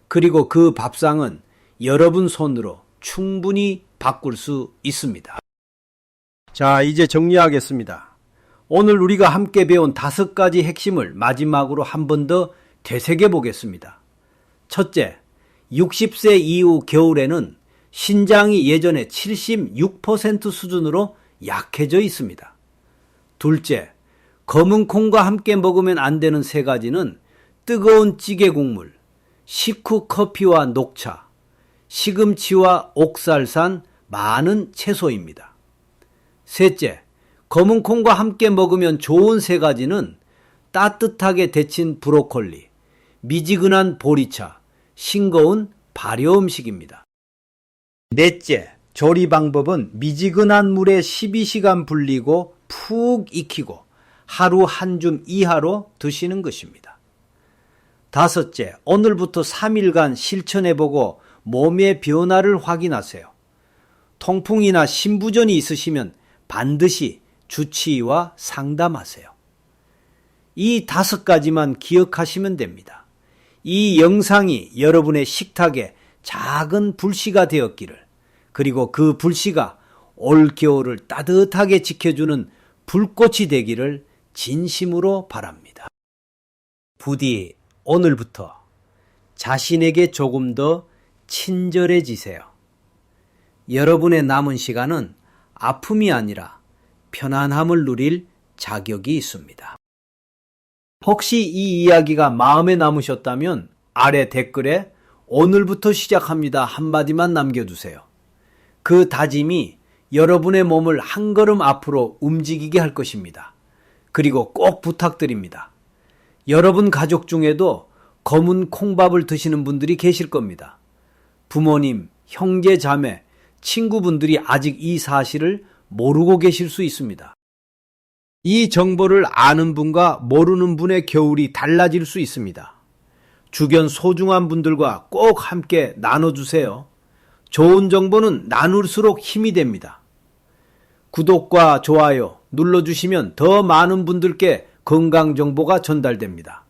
그리고 그 밥상은 여러분 손으로 충분히 바꿀 수 있습니다. 자, 이제 정리하겠습니다. 오늘 우리가 함께 배운 5가지 핵심을 마지막으로 한 번 더 되새겨 보겠습니다. 첫째, 60세 이후 겨울에는 신장이 예전의 76% 수준으로 약해져 있습니다. 둘째, 검은 콩과 함께 먹으면 안 되는 3가지는 뜨거운 찌개 국물, 식후 커피와 녹차, 시금치와 옥살산 많은 채소입니다. 셋째, 검은 콩과 함께 먹으면 좋은 3가지는 따뜻하게 데친 브로콜리, 미지근한 보리차, 싱거운 발효 음식입니다. 넷째, 조리 방법은 미지근한 물에 12시간 불리고 푹 익히고 하루 한 줌 이하로 드시는 것입니다. 다섯째, 오늘부터 3일간 실천해보고 몸의 변화를 확인하세요. 통풍이나 신부전이 있으시면 반드시 주치의와 상담하세요. 이 5가지만 기억하시면 됩니다. 이 영상이 여러분의 식탁에 작은 불씨가 되었기를, 그리고 그 불씨가 올겨울을 따뜻하게 지켜주는 불꽃이 되기를 진심으로 바랍니다. 부디 오늘부터 자신에게 조금 더 친절해지세요. 여러분의 남은 시간은 아픔이 아니라 편안함을 누릴 자격이 있습니다. 혹시 이 이야기가 마음에 남으셨다면 아래 댓글에 오늘부터 시작합니다 한마디만 남겨두세요. 그 다짐이 여러분의 몸을 한 걸음 앞으로 움직이게 할 것입니다. 그리고 꼭 부탁드립니다. 여러분 가족 중에도 검은 콩밥을 드시는 분들이 계실 겁니다. 부모님, 형제, 자매, 친구분들이 아직 이 사실을 모르고 계실 수 있습니다. 이 정보를 아는 분과 모르는 분의 겨울이 달라질 수 있습니다. 주변 소중한 분들과 꼭 함께 나눠주세요. 좋은 정보는 나눌수록 힘이 됩니다. 구독과 좋아요 눌러주시면 더 많은 분들께 건강 정보가 전달됩니다.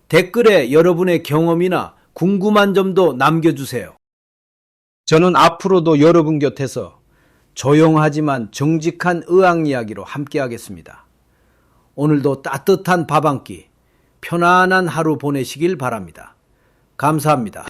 댓글에 여러분의 경험이나 궁금한 점도 남겨주세요. 저는 앞으로도 여러분 곁에서 조용하지만 정직한 의학 이야기로 함께하겠습니다. 오늘도 따뜻한 밥 한 끼, 편안한 하루 보내시길 바랍니다. 감사합니다.